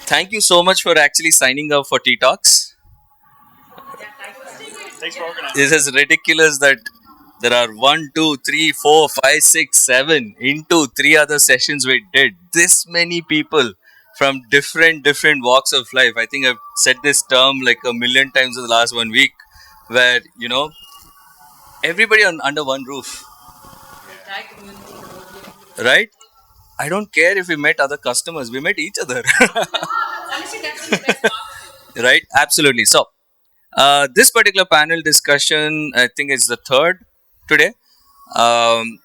Thank you so much for actually signing up for Ttox. Thanks for organizing. This is ridiculous that there are 1, 2, 3, 4, 5, 6, 7 into three other sessions we did. This many people from different walks of life. I think I've said this term like a million times in the last 1 week, where everybody on under one roof, right? I don't care if we met other customers. We met each other, right? Absolutely. So, this particular panel discussion, I think, is the third today. Um,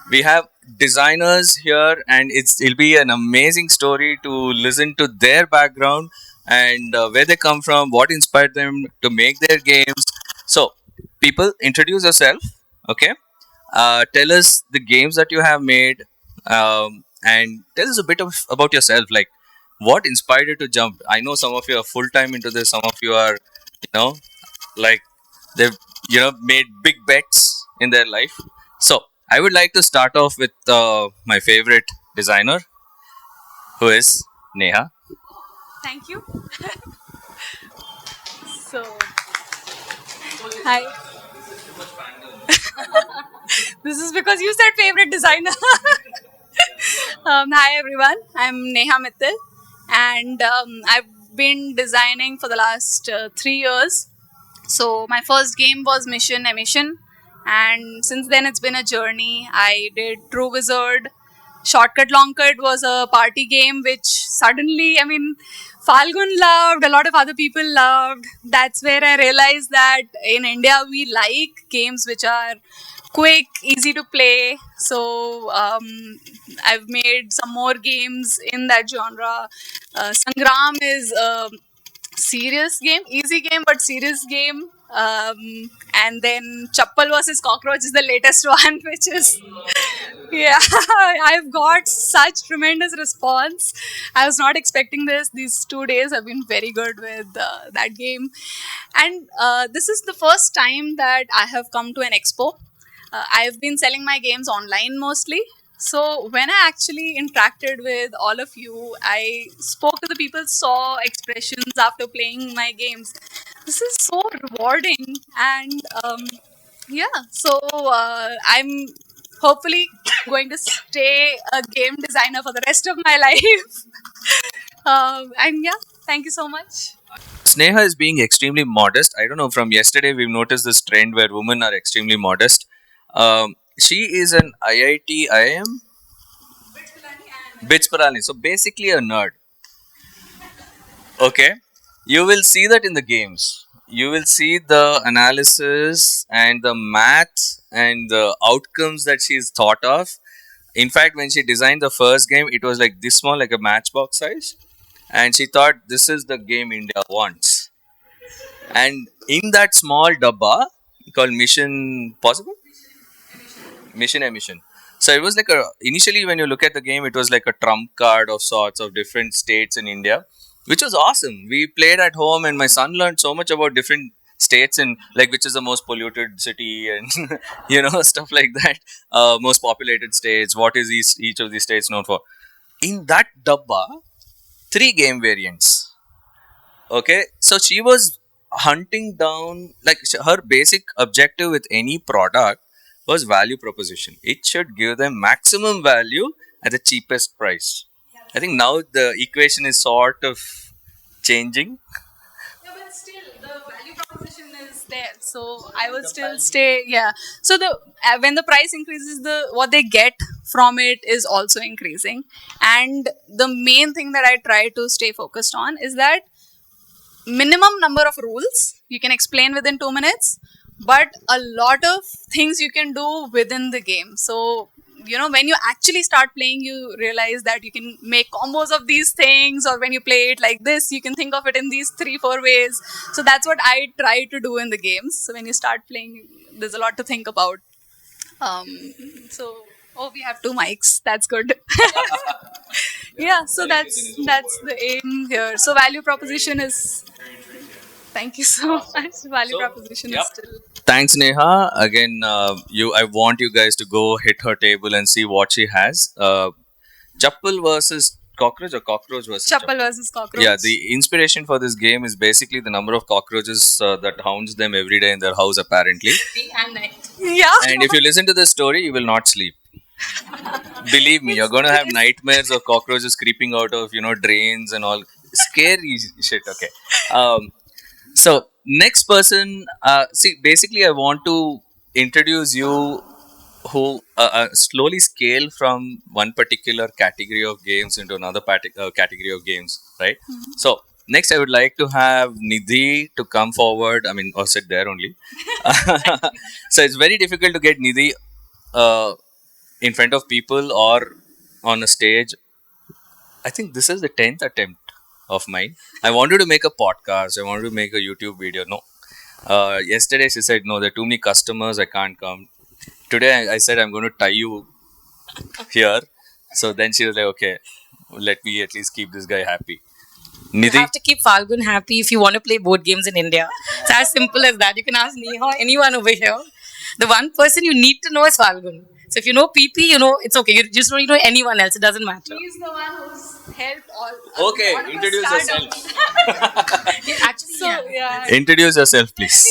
we have designers here, and it'll be an amazing story to listen to their background and where they come from, what inspired them to make their games. So, people, introduce yourself. Okay, tell us the games that you have made, and tell us a bit about yourself. Like, what inspired you to jump? I know some of you are full time into this. Some of you are, know, like they've made big bets in their life. So I would like to start off with my favorite designer, who is Neha. Thank you. So, hi. This is because you said favorite designer. Hi everyone. I'm Neha Mittal, and I've been designing for the last 3 years. So my first game was Mission Emission, and since then it's been a journey. I did True Wizard. Shortcut Longcut was a party game which suddenly, I mean, Falgun loved, a lot of other people loved. That's where I realized that in India we like games which are quick, easy to play. So I've made some more games in that genre. Sangram is serious game, easy game, but serious game. And then Chappal versus Cockroach is the latest one, which is yeah, I've got such tremendous response. I was not expecting this. These 2 days have been very good with that game, and this is the first time that I have come to an expo. I've been selling my games online mostly. So when I actually interacted with all of you, I spoke to the people, saw expressions after playing my games. This is so rewarding, and so I'm hopefully going to stay a game designer for the rest of my life. And yeah, thank you so much. Sneha is being extremely modest. I don't know. From yesterday, we've noticed this trend where women are extremely modest. She is an IIT IIM Bitsparani. So basically a nerd. Okay, you will see that in the games. You will see the analysis and the math and the outcomes that she's thought of. In fact, when she designed the first game, it was like this small, like a matchbox size, and she thought this is the game India wants. And in that small dabba called Mission Possible, Mission Emission. So it was like a, initially when you look at the game, it was like a trump card of sorts of different states in India, which was awesome. We played at home, and my son learned so much about different states and like which is the most polluted city and stuff like that. Most populated states. What is each of these states known for? In that dabba, three game variants. Okay, so she was hunting down like her basic objective with any product was value proposition. It should give them maximum value at the cheapest price. I think now the equation is sort of changing. Yeah, but still, the value proposition is there. So I will still stay. Yeah. So the when the price increases, the what they get from it is also increasing. And the main thing that I try to stay focused on is that minimum number of rules you can explain within 2 minutes, but a lot of things you can do within the game. So when you actually start playing, you realize that you can make combos of these things, or when you play it like this, you can think of it in these 3-4 ways. So that's what I try to do in the games. So when you start playing, there's a lot to think about. So oh, we have two mics, that's good. Yeah, so that's the aim here. So value proposition is, thank you so much. Value proposition is Yep. still. Thanks, Neha. Again, I want you guys to go hit her table and see what she has. Chappal versus cockroach or cockroach versus Chappal chappal? versus cockroach. Yeah, the inspiration for this game is basically the number of cockroaches that hounds them every day in their house, apparently. Day and night. Yeah. And if you listen to the story, you will not sleep. Believe me, you're going to have nightmares of cockroaches creeping out of drains and all. Scary shit. Okay. So next person. See, basically, I want to introduce you who slowly scale from one particular category of games into another category of games, right? So next, I would like to have Nidhi to come forward. I mean, or sit there only. So it's very difficult to get Nidhi uh, in front of people or on a stage. I think this is the 10th attempt of mine. I wanted to make a podcast. I wanted to make a YouTube video. No. Yesterday she said no. There are too many customers. I can't come. Today I said I'm going to tie you here. So then she was like, okay, let me at least keep this guy happy. You Nidhi, have to keep Falgun happy if you want to play board games in India. It's as simple as that. You can ask Neha or anyone over here. The one person you need to know is Falgun. So if you know PP, you know it's okay. You just don't need to know anyone else. It doesn't matter. He's the one who's helped all. okay, all of us introduce start yourself. Actually, So yeah. Introduce yourself, please.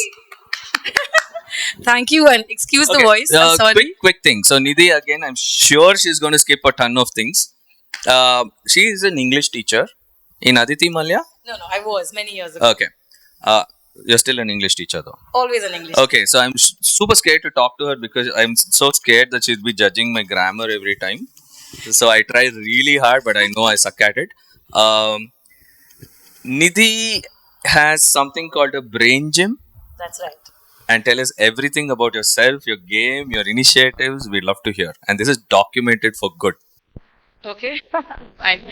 thank you and excuse the voice. I'm sorry. Quick thing. So Nidhi, again, I'm sure she's going to skip a ton of things. She is an English teacher in Aditi Malya. No, I was many years ago. Okay. Uh, you're still an English teacher though. Always an English. Okay, so I'm super scared to talk to her because I'm so scared that she'll be judging my grammar every time. So I try really hard, but I know I suck at it. Nidhi has something called a brain gym That's right. and tell us everything about yourself, your game, your initiatives. We'd love to hear. And this is documented for good. Okay. Fine.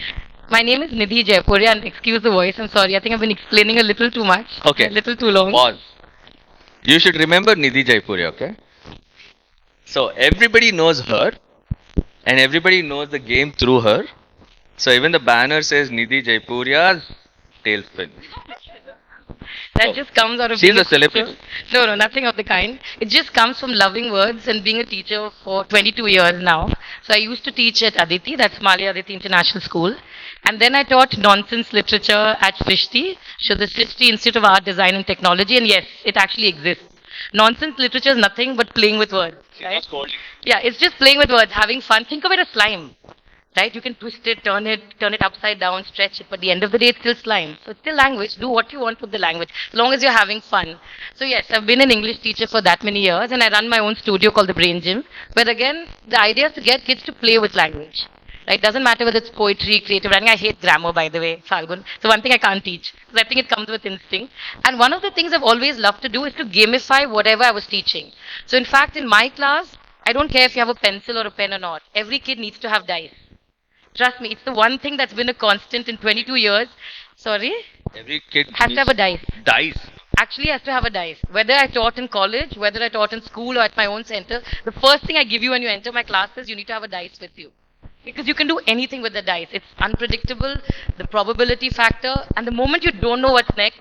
My name is Nidhi Jaipuria and excuse the voice. I'm sorry. I think I've been explaining a little too much. Okay. A little too long. Pause. You should remember Nidhi Jaipuri, okay? So everybody knows her and everybody knows the game through her. So even the banner says Nidhi Jaipuria's tailspin. That just comes out of She's being a celebrity. No, nothing of the kind. It just comes from loving words and being a teacher for 22 years now. So I used to teach at Aditi, that's Mali Aditi International School. And then I taught nonsense literature at Srishti, so the Srishti Institute of Art, Design and Technology. And yes, it actually exists. Nonsense literature is nothing but playing with words. Right? Yeah, it's just playing with words, having fun. Think of it as slime. Right? You can twist it, turn it upside down, stretch it, but at the end of the day, it's still slime. So it's still language. Do what you want with the language, as long as you're having fun. So yes, I've been an English teacher for that many years, and I run my own studio called the Brain Gym. But again, the idea is to get kids to play with language. Right? Doesn't matter whether it's poetry, creative writing. I hate grammar, by the way, Falgun. So one thing I can't teach because I think it comes with instinct. And one of the things I've always loved to do is to gamify whatever I was teaching. So in fact, in my class, I don't care if you have a pencil or a pen or not. Every kid needs to have dice. Trust me, it's the one thing that's been a constant in 22 years. Sorry? Every kid Has to have a dice. dice. Actually has to have a dice. Whether I taught in college, whether I taught in school or at my own center, the first thing I give you when you enter my class is you need to have a dice with you. Because you can do anything with the dice. It's unpredictable, the probability factor, and the moment you don't know what's next.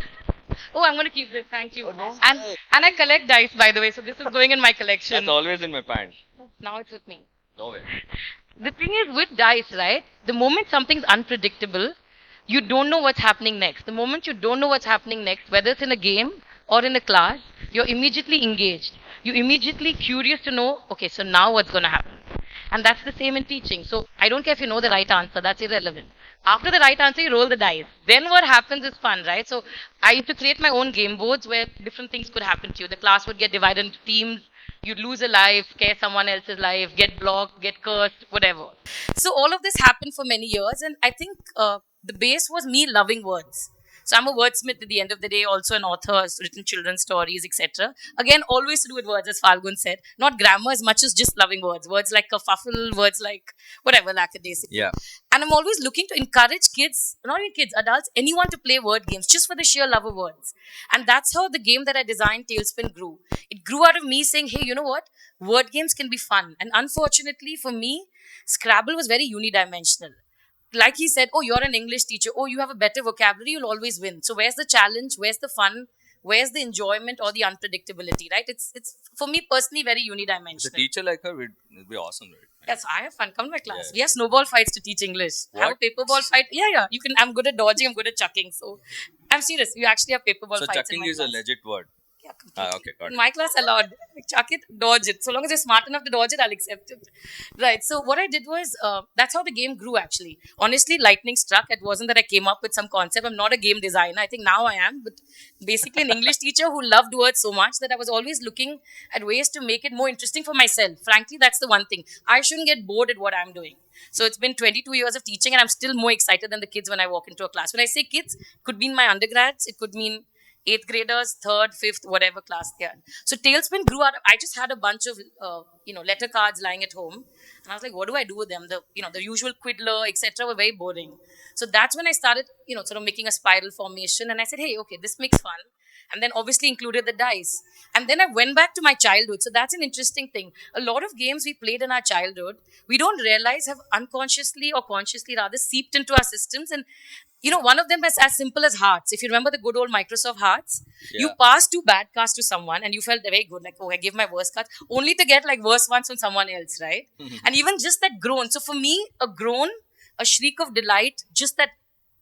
Oh, I'm going to keep this. Thank you. And I collect dice, by the way, so this is going in my collection. That's always in my pants. Now it's with me. No way. The thing is with dice, right? The moment something's unpredictable, you don't know what's happening next. The moment you don't know what's happening next, whether it's in a game or in a class, you're immediately engaged. You're immediately curious to know, okay, so now what's going to happen? And that's the same in teaching. So I don't care if you know the right answer, that's irrelevant. After the right answer, you roll the dice. Then what happens is fun, right? So I used to create my own game boards where different things could happen to you. The class would get divided into teams. You'd lose a life, scare someone else's life, get blocked, get cursed, whatever. So all of this happened for many years, and I think the base was me loving words. So I'm a wordsmith at the end of the day, also an author, has written children's stories, etc. Again, always to do with words, as Falgun said. Not grammar as much as just loving words. Words like kerfuffle, words like whatever, lackadaisical. Yeah. And I'm always looking to encourage kids, not even kids, adults, anyone to play word games just for the sheer love of words. And that's how the game that I designed, Tailspin, grew. It grew out of me saying, hey, you know what? Word games can be fun. And unfortunately for me, Scrabble was very unidimensional. Like he said, oh, you're an English teacher. Oh, you have a better vocabulary. You'll always win. So where's the challenge? Where's the fun? where's the enjoyment or the unpredictability, right? It's for me personally very With a unidimensional. teacher like her, it'd be awesome, right? Yes, I have fun. Come to my class. Yeah. We have snowball fights to teach English. Have a What? paper ball fight. Yeah, yeah. You can. I'm good at dodging. I'm good at chucking. So, I'm serious. You actually have paper ball So fights in chucking my is a class. legit word. Yeah, completely. Okay, got In it. my class, allowed. Like, chuck it, dodge it. So long as you're smart enough to dodge it, I'll accept it. Right. So what I did was that's how the game grew. Actually, honestly, lightning struck. It wasn't that I came up with some concept. I'm not a game designer. I think now I am, but basically an English teacher who loved words so much that I was always looking at ways to make it more interesting for myself. Frankly, that's the one thing. I shouldn't get bored at what I'm doing. So it's been 22 years of teaching, and I'm still more excited than the kids when I walk into a class. When I say kids, it could mean my undergrads. It could mean eighth graders, third, fifth, whatever class they are. So Tailspin grew out of, I just had a bunch of, letter cards lying at home. And I was like, what do I do with them? The usual Quiddler, etc. were very boring. So that's when I started, sort of making a spiral formation. And I said, hey, okay, this makes fun. And then obviously included the dice. And then I went back to my childhood. So that's an interesting thing. A lot of games we played in our childhood, we don't realize have unconsciously or consciously rather seeped into our systems. And one of them is as simple as hearts. If you remember the good old Microsoft Hearts, you Yeah. passed two bad cards to someone and you felt very good, like, oh, I give my worst cards, only to get like worse ones from someone else, right? And even just that groan. So for me, a groan, a shriek of delight, just that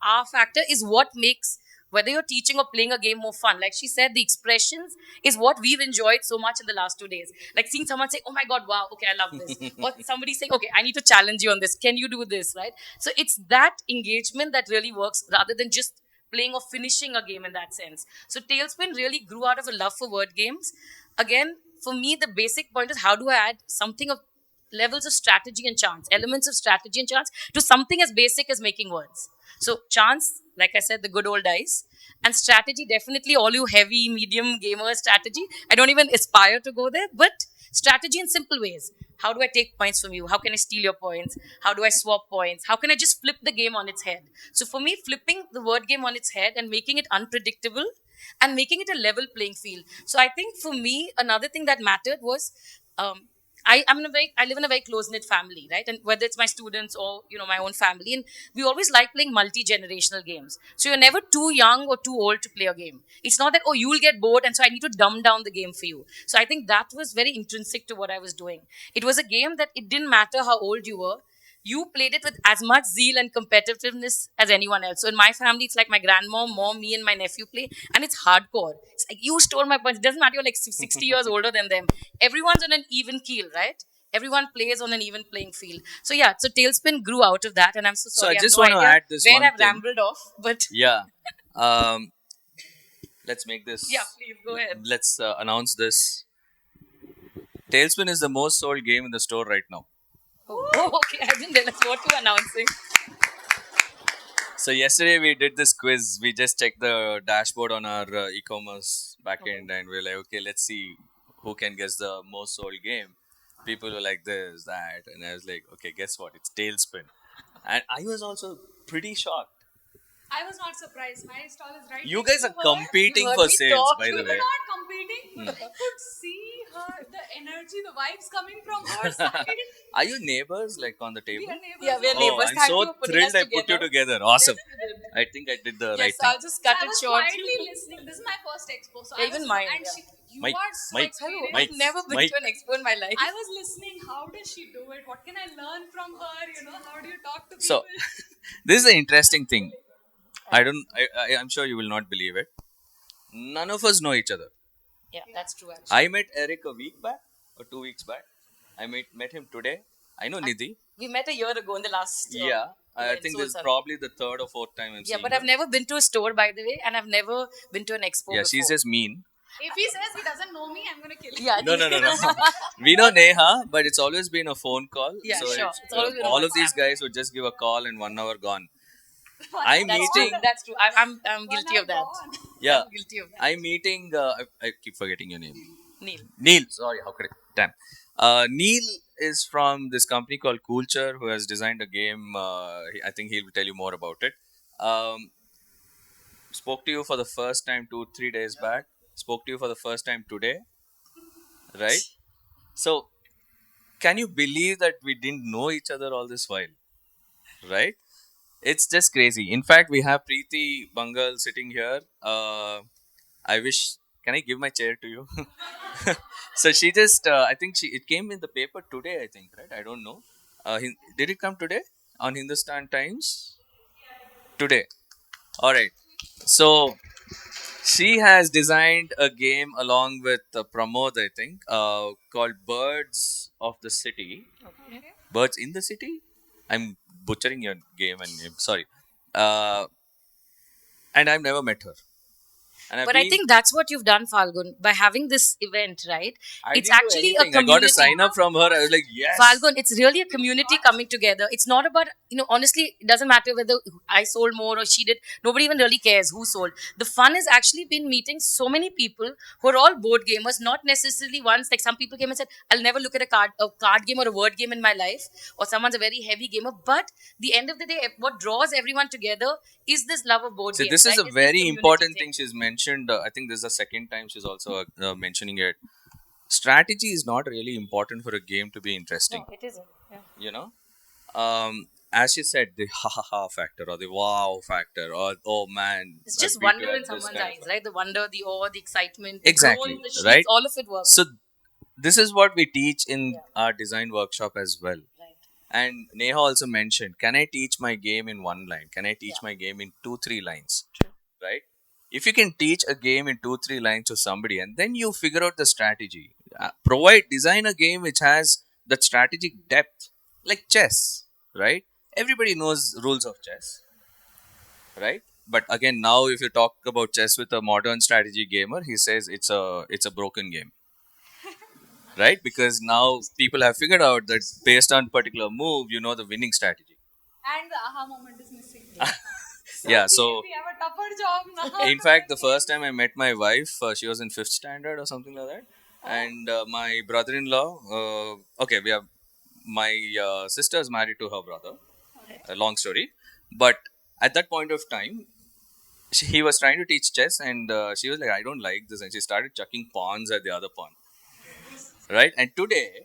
R factor is what makes whether you're teaching or playing a game more fun. Like she said, the expressions is what we've enjoyed so much in the last 2 days. Like seeing someone say, oh my God, wow, okay, I love this. Or somebody saying, okay, I need to challenge you on this. Can you do this, right? So it's that engagement that really works rather than just playing or finishing a game in that sense. So Tailspin really grew out of a love for word games. Again, for me, the basic point is how do I add something of levels of strategy and chance, elements of strategy and chance to something as basic as making words. So chance, like I said, the good old dice, and strategy, definitely all you heavy, medium gamers strategy. I don't even aspire to go there, but strategy in simple ways. How do I take points from you? How can I steal your points? How do I swap points? How can I just flip the game on its head? So for me, flipping the word game on its head and making it unpredictable and making it a level playing field. So I think for me, another thing that mattered was um, I live in a very close knit family, right? And whether it's my students or my own family, and we always like playing multi generational games. So you're never too young or too old to play a game. It's not that you'll get bored, and so I need to dumb down the game for you. So I think that was very intrinsic to what I was doing. It was a game that it didn't matter how old you were. You played it with as much zeal and competitiveness as anyone else. So in my family, it's like my grandma, mom, me, and my nephew play, and it's hardcore. It's like you stole my points. It doesn't matter, you're like 60 years older than them. Everyone's on an even keel, right? Everyone plays on an even playing field. So yeah, so Tailspin grew out of that, and I'm so So I sorry, I have just no want to idea add this where one I've thing. rambled off, but Yeah. Um, let's make this. yeah, please go ahead. Let's announce this. Tailspin is the most sold game in the store right now. Oh, okay, I didn't realize what you were announcing. So yesterday we did this quiz. We just checked the dashboard on our e-commerce backend, and we're like, okay, let's see who can guess the most sold game. People were like this, that, and I was like, okay, guess what? It's Tailspin, and I was also pretty shocked. I was not surprised. My stall is right You next guys to are her. competing You heard for me sales, talk. by We the were way. not competing, but I could see her, the energy, the vibes coming from her side. Are you neighbors like on the We table? are neighbors. Yeah, we're Oh, neighbors. I'm Thank you so for putting thrilled us I put you together. Awesome. I think I did the right Yes, thing. I'll just cut I it was short. quietly listening. This is my first expo, so Yeah, I was, even mine, and yeah. you Mike, are so Mike, Hello, experienced. Mike, I've never been Mike. to an expo in my life. I was listening. How does she do it? What can I learn from her? How do you talk to people? So, this is an interesting thing. I don't. I'm sure you will not believe it. None of us know each other. Yeah, that's true actually. I met Eric a week back or 2 weeks back. I met him today. I know Nidhi. We met a year ago in the last. Yeah, I in think Soul this is Sun. probably the third or fourth time I'm Yeah, seeing but her. I've never been to a store, by the way, and I've never been to an expo Yeah, before. she's just mean. If he says he doesn't know me, I'm gonna kill him. Yeah, No, no, no, no. We know Neha, but it's always been a phone call. Yeah, so sure. It's always been a all of these WhatsApp. guys would just give a call and 1 hour gone. I'm That's meeting. true. That's true. I'm guilty of that. Gone. Yeah, I'm guilty of that. I'm meeting. I keep forgetting your name. Neil. Neil. Sorry, how could I? Damn. Neil is from this company called Culture, who has designed a game. I think he'll tell you more about it. Um, spoke to you for the first time 2 3 days back. Spoke to you for the first time today, right? So, can you believe that we didn't know each other all this while, right? It's just crazy. In fact, we have Preeti Bangal sitting here. I wish. Can I give my chair to you? So she just, I think it came in the paper today, I think, right? I don't know. Did it come today on Hindustan Times? Today. All right. So she has designed a game along with Pramod, I think, called Birds of the City. Birds in the City? I'm butchering your game and name. Sorry. Uh, and I've never met her. And I've But I been. think that's what you've done, Falgun, by having this event, right? I It's didn't do actually a anything. I got a community. sign up from her. I was like, yes. Falgun, it's really a community coming together. It's not about, honestly, it doesn't matter whether I sold more or she did. Nobody even really cares who sold. The fun has actually been meeting so many people who are all board gamers, not necessarily ones like some people came and said, I'll never look at a card game or a word game in my life, or someone's a very heavy gamer. But the end of the day, what draws everyone together is this love of board So games, this is right? a Is this very community important thing. thing she's mentioned. I think this is the second time she's also mentioning it. Strategy is not really important for a game to be interesting. No, it isn't. Yeah. You know, as she said, the ha ha ha factor or the wow factor or oh man, It's I just beat you wonder in at this someone's kind of eyes, right? The wonder, the awe, the excitement, the glow exactly in the sheets, right. all of it works. So this is what we teach in Yeah. our design workshop as well. Right. And Neha also mentioned, can I teach my game in one line? Can I teach Yeah. my game in 2 3 lines? Right? If you can teach a game in 2 3 lines to somebody and then you figure out the strategy, design a game which has that strategic depth, like chess, right? Everybody knows rules of chess, right? But again, now if you talk about chess with a modern strategy gamer, he says it's a broken game, right? Because now people have figured out that based on particular move, you know the winning strategy. And the aha moment is missing. Yeah, so We have a tougher job now. in fact, the first time I met my wife, she was in fifth standard or something like that, and my brother-in-law. Okay, we have my sister is married to her brother. A long story, but at that point of time, he was trying to teach chess, and she was like, "I don't like this," and she started chucking pawns at the other pawn. Right, and today,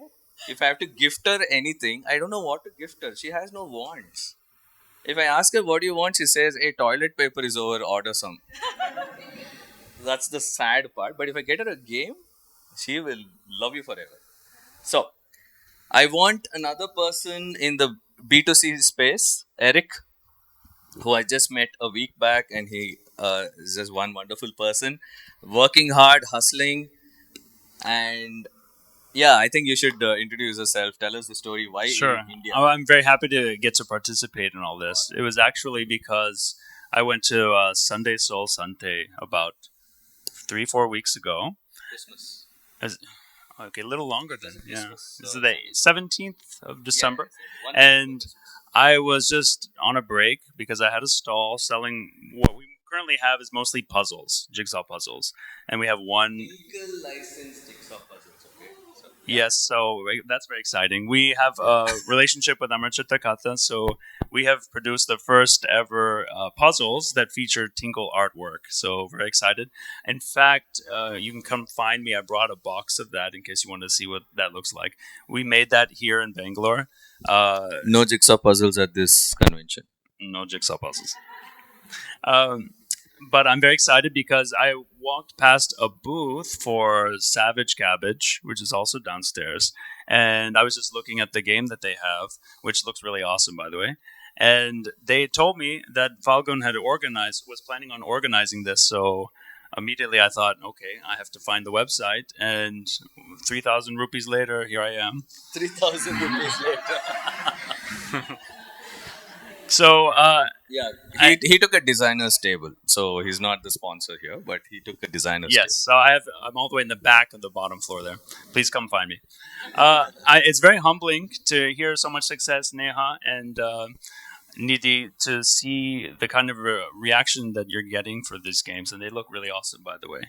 if I have to gift her anything, I don't know what to gift her. She has no wants. If I ask her what do you want, she says, "Hey, toilet paper is over. Order some." That's the sad part. But if I get her a game, she will love you forever. So I want another person in the B2C space, Eric, who I just met a week back, and he is just one wonderful person, working hard, hustling, and yeah, I think you should introduce yourself. Tell us the story. Why Sure. in India? I'm very happy to get to participate in all this. It was actually because I went to Sunday Soul Sunday about 3 4 weeks ago. Christmas. As, okay, a little longer than Christmas, This is the 17th of December, Yeah, one and I was just on a break because I had a stall selling what we currently have is mostly puzzles, jigsaw puzzles, and we have one. legal licensed jigsaw puzzles. Okay. So, Yes, so that's very exciting. We have a relationship with Amarchita Katha, so we have produced the first ever puzzles that feature Tinkle artwork. So very excited. In fact, you can come find me. I brought a box of that in case you want to see what that looks like. We made that here in Bangalore. no jigsaw puzzles at this convention. No jigsaw puzzles. But I'm very excited because I walked past a booth for Savage Cabbage, which is also downstairs, and I was just looking at the game that they have, which looks really awesome, by the way. And they told me that Falgun was planning on organizing this, so immediately I thought, okay, I have to find the website, and 3,000 rupees later, here I am. 3,000 rupees later. So, Yeah, he took a designer's table, so he's not the sponsor here, but he took a designer's yes, so I'm all the way in the back of the bottom floor there. Please come find me. It's very humbling to hear so much success, Neha and Nidhi, to see the kind of reaction that you're getting for these games, and they look really awesome, by the way.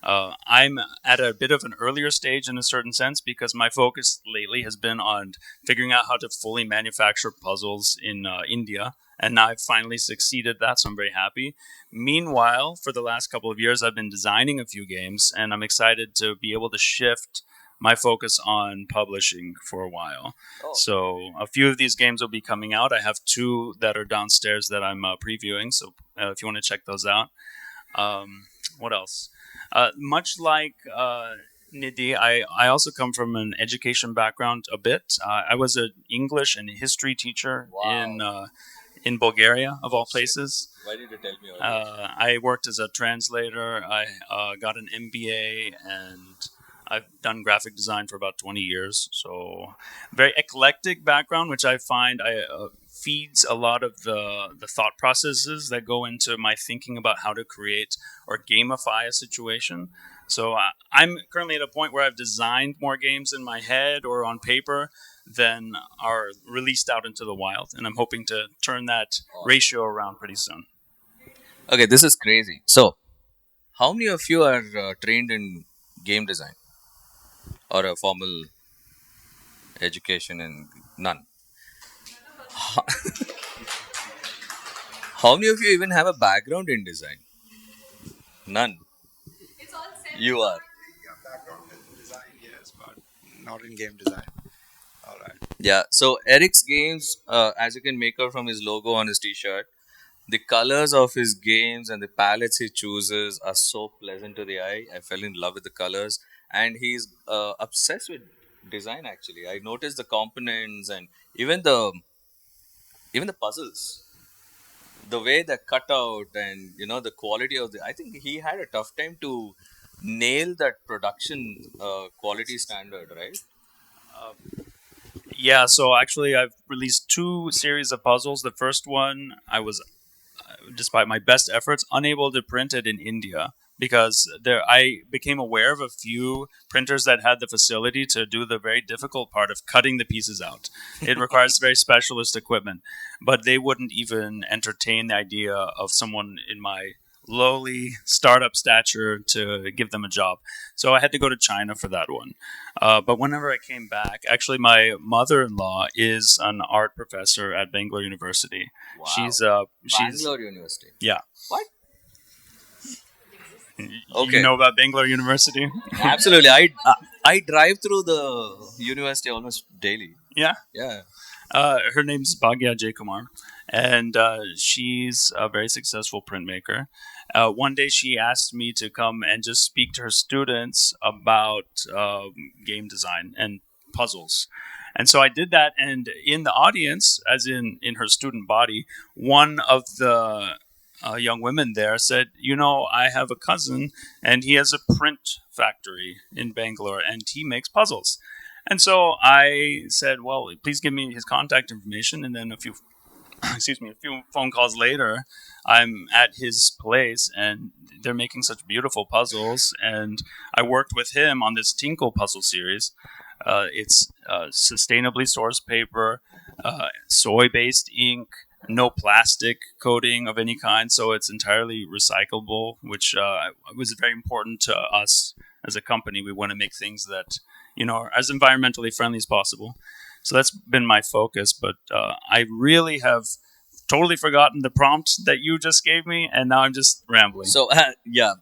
I'm at a bit of an earlier stage in a certain sense because my focus lately has been on figuring out how to fully manufacture puzzles in India, and now I've finally succeeded that, so I'm very happy. Meanwhile, for the last couple of years, I've been designing a few games, and I'm excited to be able to shift my focus on publishing for a while. Oh. So a few of these games will be coming out. I have two that are downstairs that I'm previewing. So if you want to check those out, What else? Much like Nidhi, I also come from an education background a bit. I was an English and history teacher in Bulgaria, of all places. Why did you tell me earlier? I worked as a translator. I got an MBA, and I've done graphic design for about 20 years. So, very eclectic background, which I find feeds a lot of the thought processes that go into my thinking about how to create or gamify a situation. So, I'm currently at a point where I've designed more games in my head or on paper than are released out into the wild. And I'm hoping to turn that ratio around pretty soon. Okay, this is crazy. So, how many of you are trained in game design or a formal education in none? How many of you even have a background in design? None. You are. Yeah, background in design, yes, but not in game design. All right. Yeah. So Eric's games, as you can make out from his logo on his T-shirt, the colors of his games and the palettes he chooses are so pleasant to the eye. I fell in love with the colors, and he's obsessed with design. Actually, I noticed the components and even the even the puzzles, the way they're cut out, and the quality of the. I think he had a tough time to nail that production quality standard, right? Yeah, so actually, I've released two series of puzzles. The first one, I was, despite my best efforts, unable to print it in India because I became aware of a few printers that had the facility to do the very difficult part of cutting the pieces out. It requires very specialist equipment, but they wouldn't even entertain the idea of someone in my lowly startup stature to give them a job. So I had to go to China for that one. But whenever I came back, actually, my mother-in-law is an art professor at Bangalore University. Wow. She's Bangalore University. yeah. What? You Okay. know about Bangalore University? Absolutely. I drive through the university almost daily. Yeah. Yeah. Her name's Bhagya Jaykumar, and she's a very successful printmaker. One day she asked me to come and just speak to her students about game design and puzzles. And so I did that, and in the audience, as in her student body, one of the young women there said, I have a cousin, and he has a print factory in Bangalore, and he makes puzzles. And so I said, well, please give me his contact information. And then a few phone calls later, I'm at his place and they're making such beautiful puzzles. And I worked with him on this Tinkle puzzle series. It's sustainably sourced paper, soy-based ink, no plastic coating of any kind, so it's entirely recyclable, which was very important to us as a company. We want to make things that are as environmentally friendly as possible. So that's been my focus. But I really have totally forgotten the prompt that you just gave me, and now I'm just rambling. So yeah.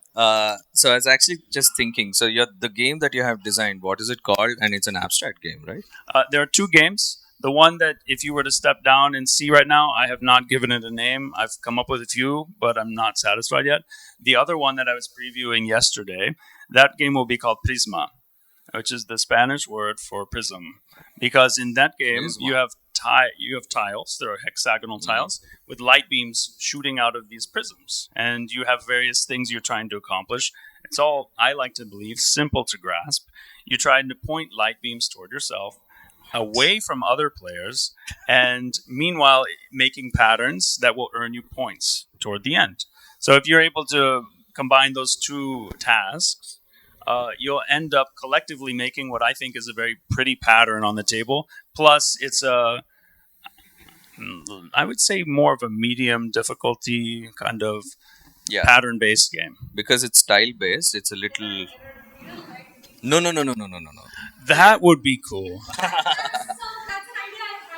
So I was actually just thinking. So the game that you have designed. What is it called? And it's an abstract game, right? There are two games. The one that, if you were to step down and see right now, I have not given it a name. I've come up with a few, but I'm not satisfied yet. The other one that I was previewing yesterday, that game will be called Prisma, which is the Spanish word for prism. Because in that game, Prisma. you have tiles. There are hexagonal tiles with light beams shooting out of these prisms, and you have various things you're trying to accomplish. It's all, I like to believe, simple to grasp. You're trying to point light beams toward yourself, away from other players, and meanwhile making patterns that will earn you points toward the end. So if you're able to combine those two tasks, you'll end up collectively making what I think is a very pretty pattern on the table. Plus, it's I would say more of a medium difficulty kind of pattern-based game. Because it's style based. It's a little. No, no, no, no, no, no, no, no. That would be cool.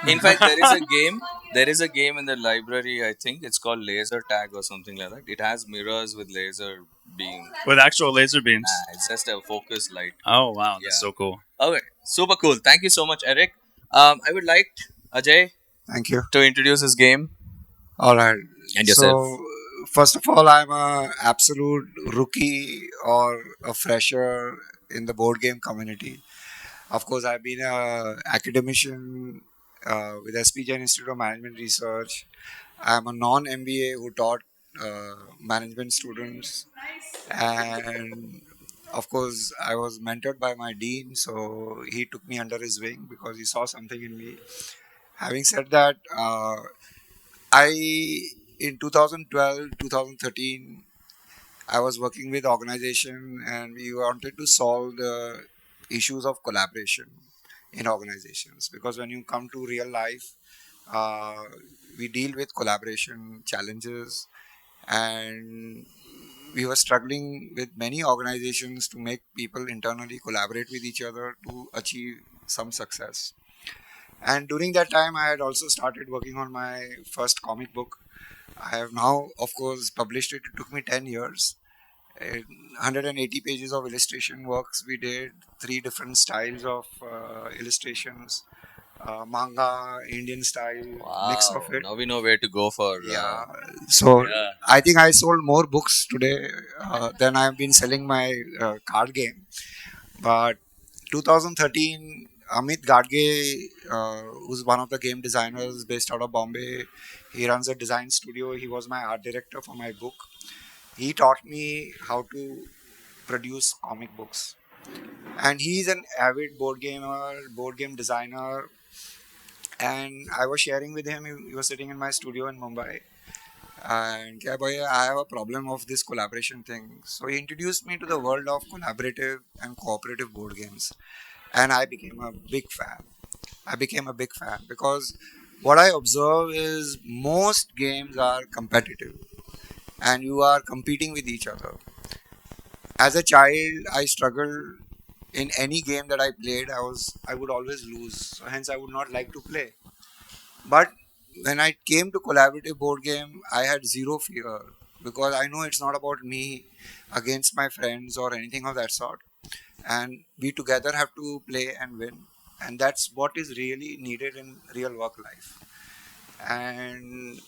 In fact, there is a game. There is a game in the library. I think it's called Laser Tag or something like that. It has mirrors with laser beam. With actual laser beams. It's just a focus light. Oh wow, that's so cool. Okay, super cool. Thank you so much, Eric. I would like Ajay Thank you. to introduce his game All right. and yourself. So, first of all, I'm a absolute rookie or a fresher in the board game community. Of course, I've been a academician with SPJ Institute of Management Research. I'm a non-MBA who taught management students, and of course, I was mentored by my dean, so he took me under his wing because he saw something in me. Having said that, I in 2012, 2013, I was working with organization, and we wanted to solve the issues of collaboration in organizations, because when you come to real life, uh, we deal with collaboration challenges, and we were struggling with many organizations to make people internally collaborate with each other to achieve some success. And during that time, I had also started working on my first comic book. I have now, of course, published it. It took me 10 years. 180 pages of illustration works we did, three different styles of illustrations, manga, Indian style, mix of Wow. it. Now we know where to go for. Yeah. So Yeah. I think I sold more books today than I've been selling my card game. But 2013, Amit Gadge, who's one of the game designers based out of Bombay, he runs a design studio. He was my art director for my book. He taught me how to produce comic books. And he's an avid board gamer, board game designer. And I was sharing with him, he was sitting in my studio in Mumbai. And yeah, boy, I have a problem of this collaboration thing. So he introduced me to the world of collaborative and cooperative board games. And I became a big fan. I became a big fan because what I observe is most games are competitive and you are competing with each other. As a child, I struggled in any game that I played. I would always lose. So hence, I would not like to play. But when I came to collaborative board game, I had zero fear because I know it's not about me against my friends or anything of that sort. And we together have to play and win. And that's what is really needed in real work life. And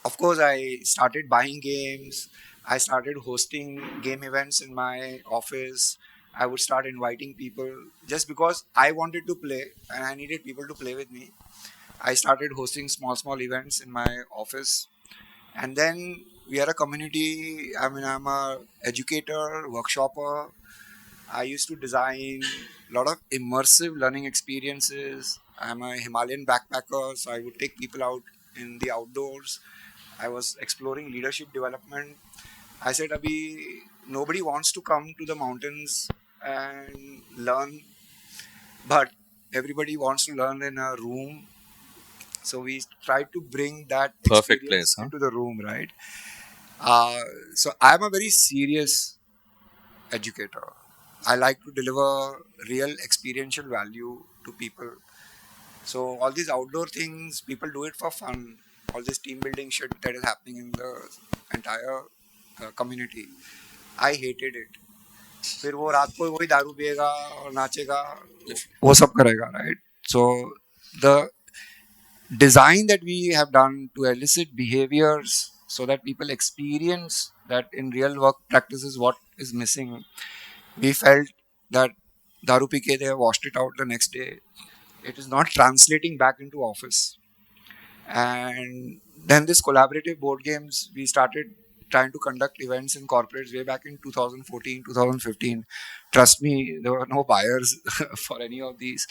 of course, I started buying games. I started hosting game events in my office. I would start inviting people just because I wanted to play and I needed people to play with me. I started hosting small events in my office. And then we are a community. I mean, I'm a educator, workshopper. I used to design a lot of immersive learning experiences. I'm a Himalayan backpacker, so I would take people out in the outdoors. I was exploring leadership development. I said, Abhi, nobody wants to come to the mountains and learn, but everybody wants to learn in a room. So we tried to bring that Perfect place, experience huh? into the room, right? Uh, so I'm a very serious educator. I like to deliver real experiential value to people. So all these outdoor things, people do it for fun. All this team building shit that is happening in the entire community. I hated it. फिर वो रात को वही दारू पिएगा और नाचेगा वो सब करेगा right so the design that we have done to elicit behaviors so that people experience that in real work practices what is missing. We felt that daru pi ke they washed it out the next day. It is not translating back into office. And then this collaborative board games, we started trying to conduct events in corporates way back in 2014, 2015. Trust me, there were no buyers for any of these.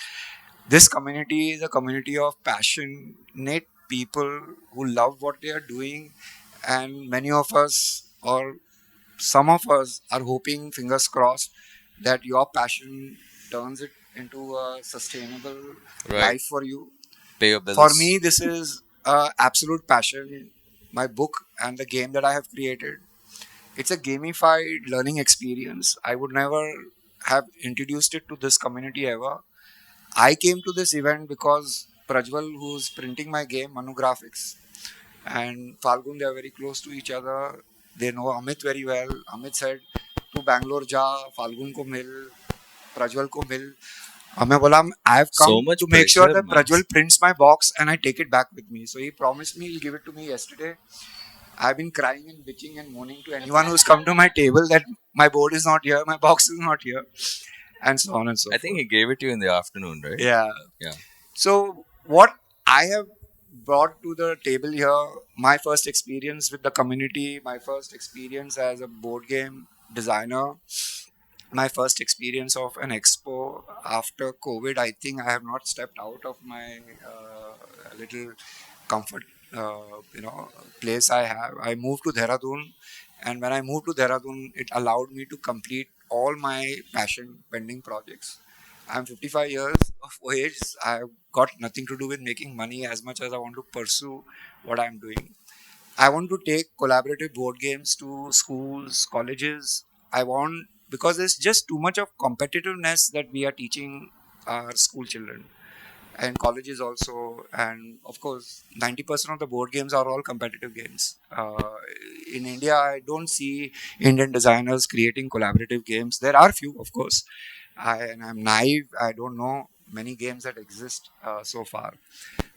This community is a community of passionate people who love what they are doing, and many of us, or some of us, are hoping, fingers crossed, that your passion turns it into a sustainable Right. life for you. Pay your For bills. me, this is absolute passion. My book and the game that I have created, it's a gamified learning experience. I would never have introduced it to this community ever. I came to this event because Prajwal, who's printing my game, Manu Graphics, and Falgun, they are very close to each other. They know Amit very well. Amit said, "तू Bangalore जा, Falgun को मिल, Prajwal को मिल." और मैं बोला, I have come So to much make sure pressure, that man. Prajwal prints my box and I take it back with me. So he promised me he'll give it to me yesterday. I've been crying and bitching and moaning to anyone who's come to my table that my board is not here, my box is not here, and so on and so I think forth. he gave it to you in the afternoon, right? Yeah. Yeah. So, what I have brought to the table here, my first experience with the community, my first experience as a board game designer, my first experience of an expo after COVID. I think I have not stepped out of my little comfort, place I have. I moved to Dehradun, and when I moved to Dehradun, it allowed me to complete all my passion pending projects. I'm 55 years of age. I've got nothing to do with making money as much as I want to pursue what I'm doing. I want to take collaborative board games to schools, colleges. I want, because there's just too much of competitiveness that we are teaching our school children and colleges also. And of course, 90% of the board games are all competitive games. In India, I don't see Indian designers creating collaborative games. There are few, of course. And I'm naive. I don't know many games that exist so far.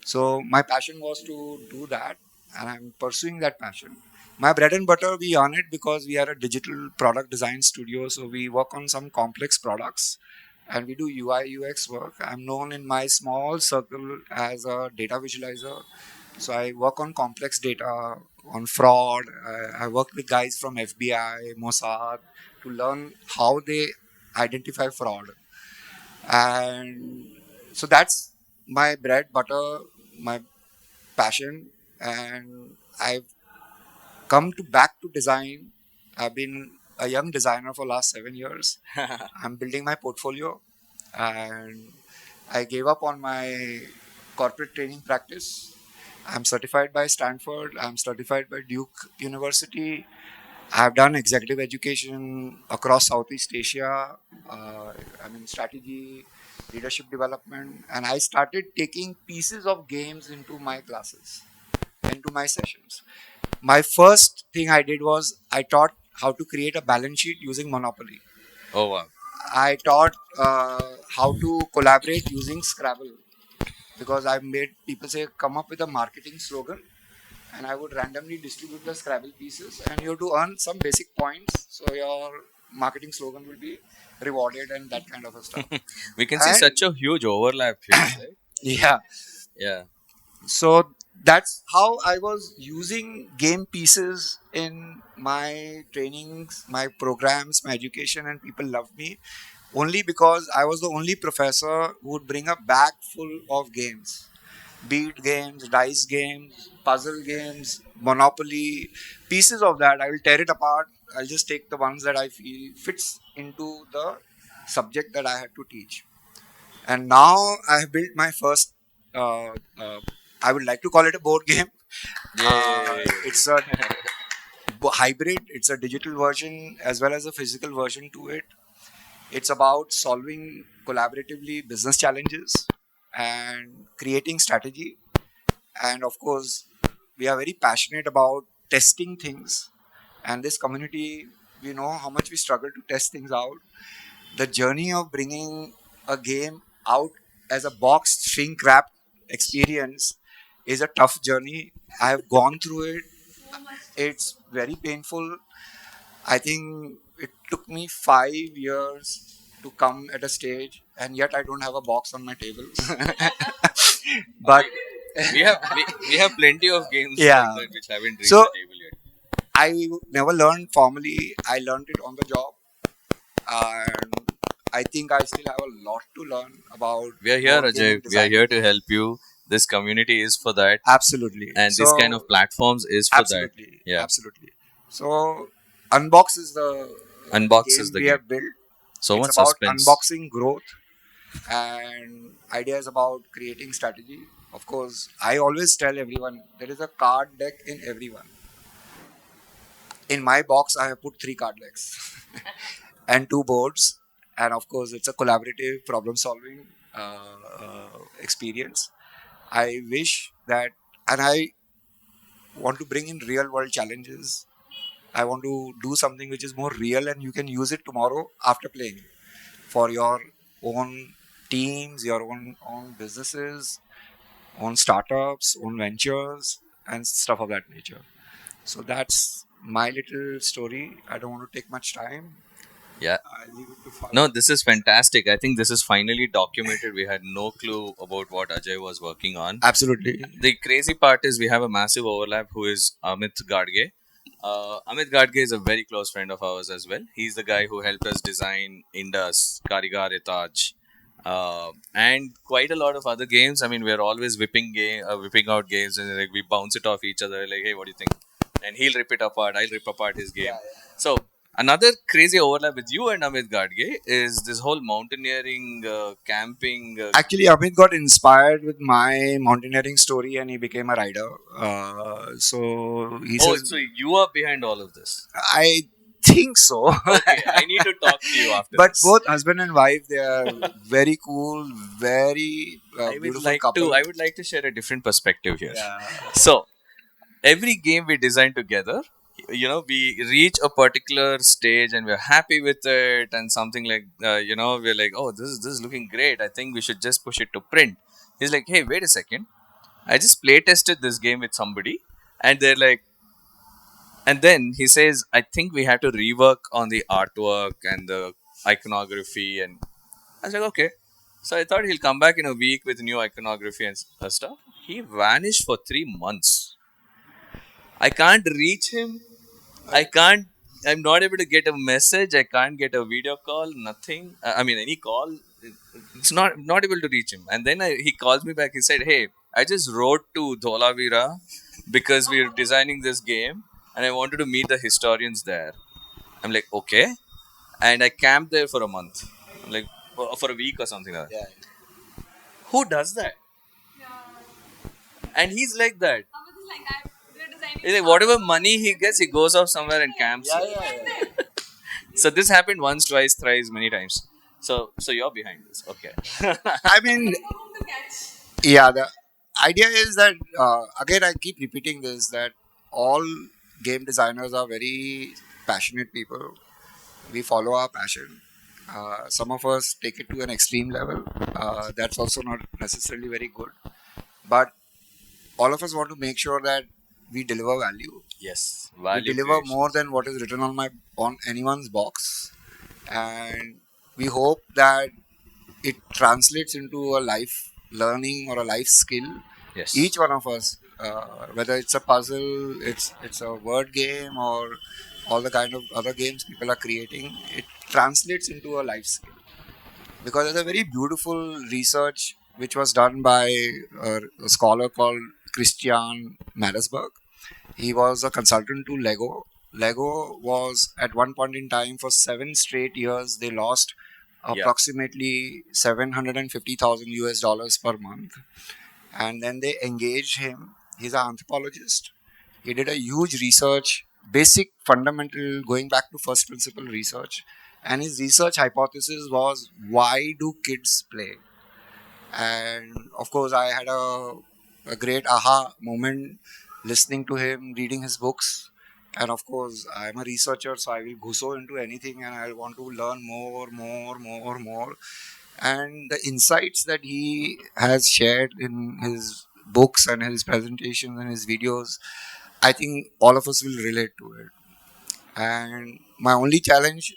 So my passion was to do that, and I'm pursuing that passion. My bread and butter, we earn it because we are a digital product design studio. So we work on some complex products, and we do UI UX work. I'm known in my small circle as a data visualizer. So I work on complex data, on fraud. I work with guys from FBI, Mossad to learn how they identify fraud. And so that's my bread butter, my passion, and I've come to back to design. I've been a young designer for last 7 years. I'm building my portfolio, and I gave up on my corporate training practice. I'm certified by Stanford. I'm certified by Duke University. I've done executive education across Southeast Asia. Strategy, leadership development, and I started taking pieces of games into my classes, into my sessions. My first thing I did was I taught how to create a balance sheet using Monopoly. Oh wow. I taught how to collaborate using Scrabble because I made people say, come up with a marketing slogan, and I would randomly distribute the Scrabble pieces, and you have to earn some basic points, so your marketing slogan will be rewarded and that kind of a stuff. We can see And such a huge overlap here, right? yeah, Yeah. so that's how I was using game pieces in my trainings, my programs, my education, and people loved me only because I was the only professor who would bring a bag full of games, bead games, dice games, puzzle games, Monopoly, pieces of that. I will tear it apart. I'll just take the ones that I feel fits into the subject that I had to teach. And now I have built my first. Uh, uh, I would like to call it a board game. Yay. It's a hybrid. It's a digital version as well as a physical version to it. It's about solving collaboratively business challenges and creating strategy. And of course, we are very passionate about testing things. And this community, we know how much we struggle to test things out. The journey of bringing a game out as a box shrink wrap experience is a tough journey. I have gone through it. It's very painful. I think it took me 5 years to come at a stage, and yet I don't have a box on my table. But We have plenty of games like yeah, that which haven't reached so the table yet. I never learned formally. I learned it on the job, and I think I still have a lot to learn about We are here, board gaming Ajay. We are here design. to help you. This community is for that, Absolutely. and this kind So of platforms is for that. absolutely, Yeah. absolutely. So Unbox is the Unbox is game the we game. have built. So It's much about suspense. unboxing growth and ideas about creating strategy. Of course, I always tell everyone there is a card deck in everyone. In my box, I have put 3 card decks and 2 boards, and of course, it's a collaborative problem-solving experience. I wish that, and I want to bring in real-world challenges. I want to do something which is more real, and you can use it tomorrow after playing for your own teams, your own businesses, own startups, own ventures, and stuff of that nature. So that's my little story. I don't want to take much time. Yeah. I leave it to Farhan. No, this is fantastic. I think this is finally documented. We had no clue about what Ajay was working on. Absolutely. The crazy part is we have a massive overlap who is Amit Gadge. Amit Gadge is a very close friend of ours as well. He's the guy who helped us design Indus, Karigar Ttox, and quite a lot of other games. I mean, we're always whipping out games, and like we bounce it off each other. Like, hey, what do you think? And he'll rip it apart. I'll rip apart his game. So another crazy overlap with you and Amit Gadge is this whole mountaineering, camping. Actually, Amit got inspired with my mountaineering story and he became a rider. So he Oh, says, so you are behind all of this. I think so. Okay, I need to talk to you after But this. both husband and wife, they are very cool, very I would beautiful like couple. to. I would like to share a different perspective here. Yeah. So every game we design together, we reach a particular stage and we're happy with it, and something like, we're like, oh, this is looking great. I think we should just push it to print. He's like, hey, wait a second. I just play tested this game with somebody, and they're like, and then he says, I think we have to rework on the artwork and the iconography. And I was like, okay. So I thought he'll come back in a week with new iconography and stuff. He vanished for 3 months. I can't reach him. I can't. I'm not able to get a message. I can't get a video call. Nothing. I mean, any call. It's not able to reach him. And then he calls me back. He said, "Hey, I just wrote to Dholavira because we're designing this game, and I wanted to meet the historians there." I'm like, "Okay," and I camped there for a month, like for a week or something like that. Yeah. Who does that? And he's like that. He's like, whatever money he gets, he goes off somewhere and camps. So this happened once, twice, thrice, many times. So you're behind this, okay? I mean, yeah, the idea is that, again, I keep repeating this, that all game designers are very passionate people. We follow our passion. Some of us take it to an extreme level. That's also not necessarily very good. But all of us want to make sure that we deliver value. Yes, We value deliver creation. more than what is written on anyone's box, and we hope that it translates into a life learning or a life skill. Yes. Each one of us, whether it's a puzzle, it's a word game, or all the kind of other games people are creating, it translates into a life skill. Because there's a very beautiful research which was done by a scholar called Christian Marisberg. He was a consultant to Lego. Lego was at one point in time for 7 straight years they lost Yeah. approximately 750,000 US dollars per month. And then they engaged him. He's an anthropologist. He did a huge research, basic fundamental, going back to first principle research. And his research hypothesis was, why do kids play? And of course, I had a great aha moment listening to him, reading his books. And of course, I'm a researcher, so I will gusso into anything and I want to learn more. And the insights that he has shared in his books and his presentations and his videos, I think all of us will relate to it. And my only challenge,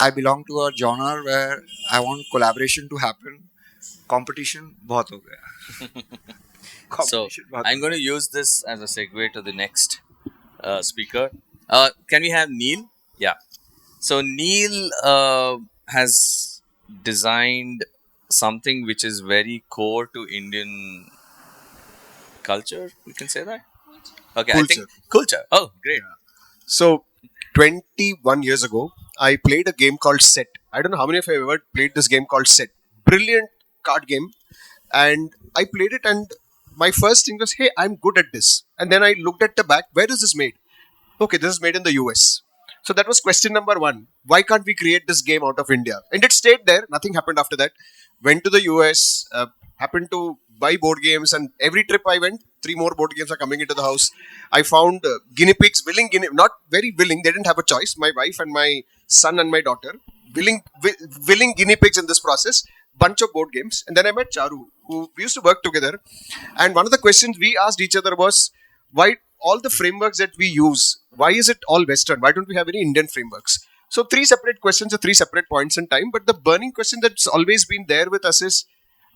I belong to a genre where I want collaboration to happen. Competition बहुत हो गया. So Competition बहुत I'm हो going to use this as a segue to the next speaker. Can we have Neil? Yeah. So Neil has designed something which is very core to Indian culture. We can say that. Okay, I think culture. Oh, great. So, 21 years ago, I played a game called Set. I don't know how many of you have ever played this game called Set. Brilliant card game. And I played it, and my first thing was, hey, I'm good at this. And then I looked at the back, where is this made? Okay, this is made in the US. So that was question number one. Why can't we create this game out of India? And it stayed there. Nothing happened after that. Went to the US, happened to buy board games, and every trip I went, 3 more board games are coming into the house. I found guinea pigs, not very willing, they didn't have a choice. My wife and my son and my daughter, willing guinea pigs in this process, bunch of board games. And then I met Charu, who we used to work together. And one of the questions we asked each other was, why all the frameworks that we use, why is it all Western? Why don't we have any Indian frameworks? So three separate questions at three separate points in time. But the burning question that's always been there with us is,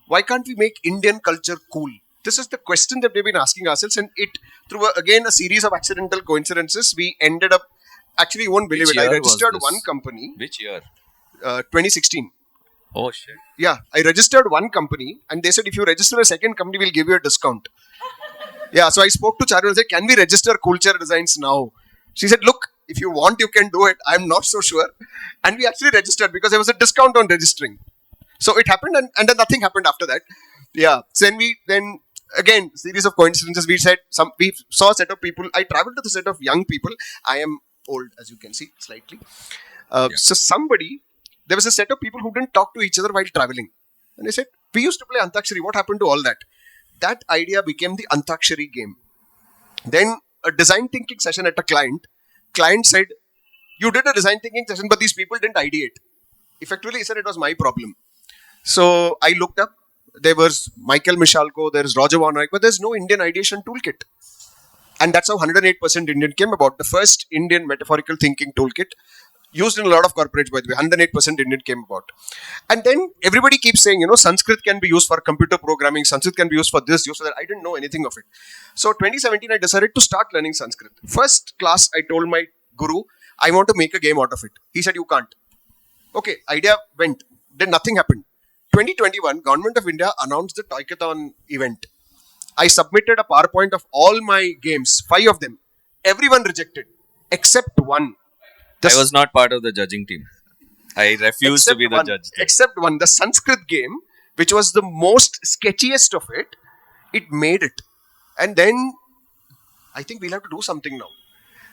why can't we make Indian culture cool? This is the question that we've been asking ourselves, and it through again a series of accidental coincidences, we ended up. Actually, you won't believe Which it. I year was registered this? one company, Which year? 2016. Oh shit. Yeah, I registered one company, and they said if you register a second company, we'll give you a discount. Yeah, so I spoke to Charu and said, "Can we register Coolchair Designs now?" She said, "Look, if you want, you can do it. I'm not so sure." And we actually registered because there was a discount on registering. So it happened, and then nothing happened after that. Yeah. So then again series of coincidences. We saw a set of people. I traveled to the set of young people. I am old, as you can see, slightly. So there was a set of people who didn't talk to each other while traveling, and they said, "We used to play Antakshari. What happened to all that?" That idea became the Antakshari game. Then a design thinking session at a client. Client said, "You did a design thinking session, but these people didn't ideate." Effectively, he said it was my problem. So I looked up. There was Michael Michalko, there's Roger Von Eyck, but there's no Indian ideation toolkit. And that's how 108% Indian came about. The first Indian metaphorical thinking toolkit, used in a lot of corporates, by the way, 108% Indian came about. And then everybody keeps saying, Sanskrit can be used for computer programming, Sanskrit can be used for this, used for that. I didn't know anything of it. So 2017, I decided to start learning Sanskrit. First class, I told my guru, I want to make a game out of it. He said, you can't. Okay, idea went. Then nothing happened. 2021, Government of India announced the Toykathon event. I submitted a PowerPoint of all my games, 5 of them. Everyone rejected, except one. I was not part of the judging team. I refused to be the judge. Except one, the Sanskrit game, which was the most sketchiest of it, it made it. And then I think we'll have to do something now.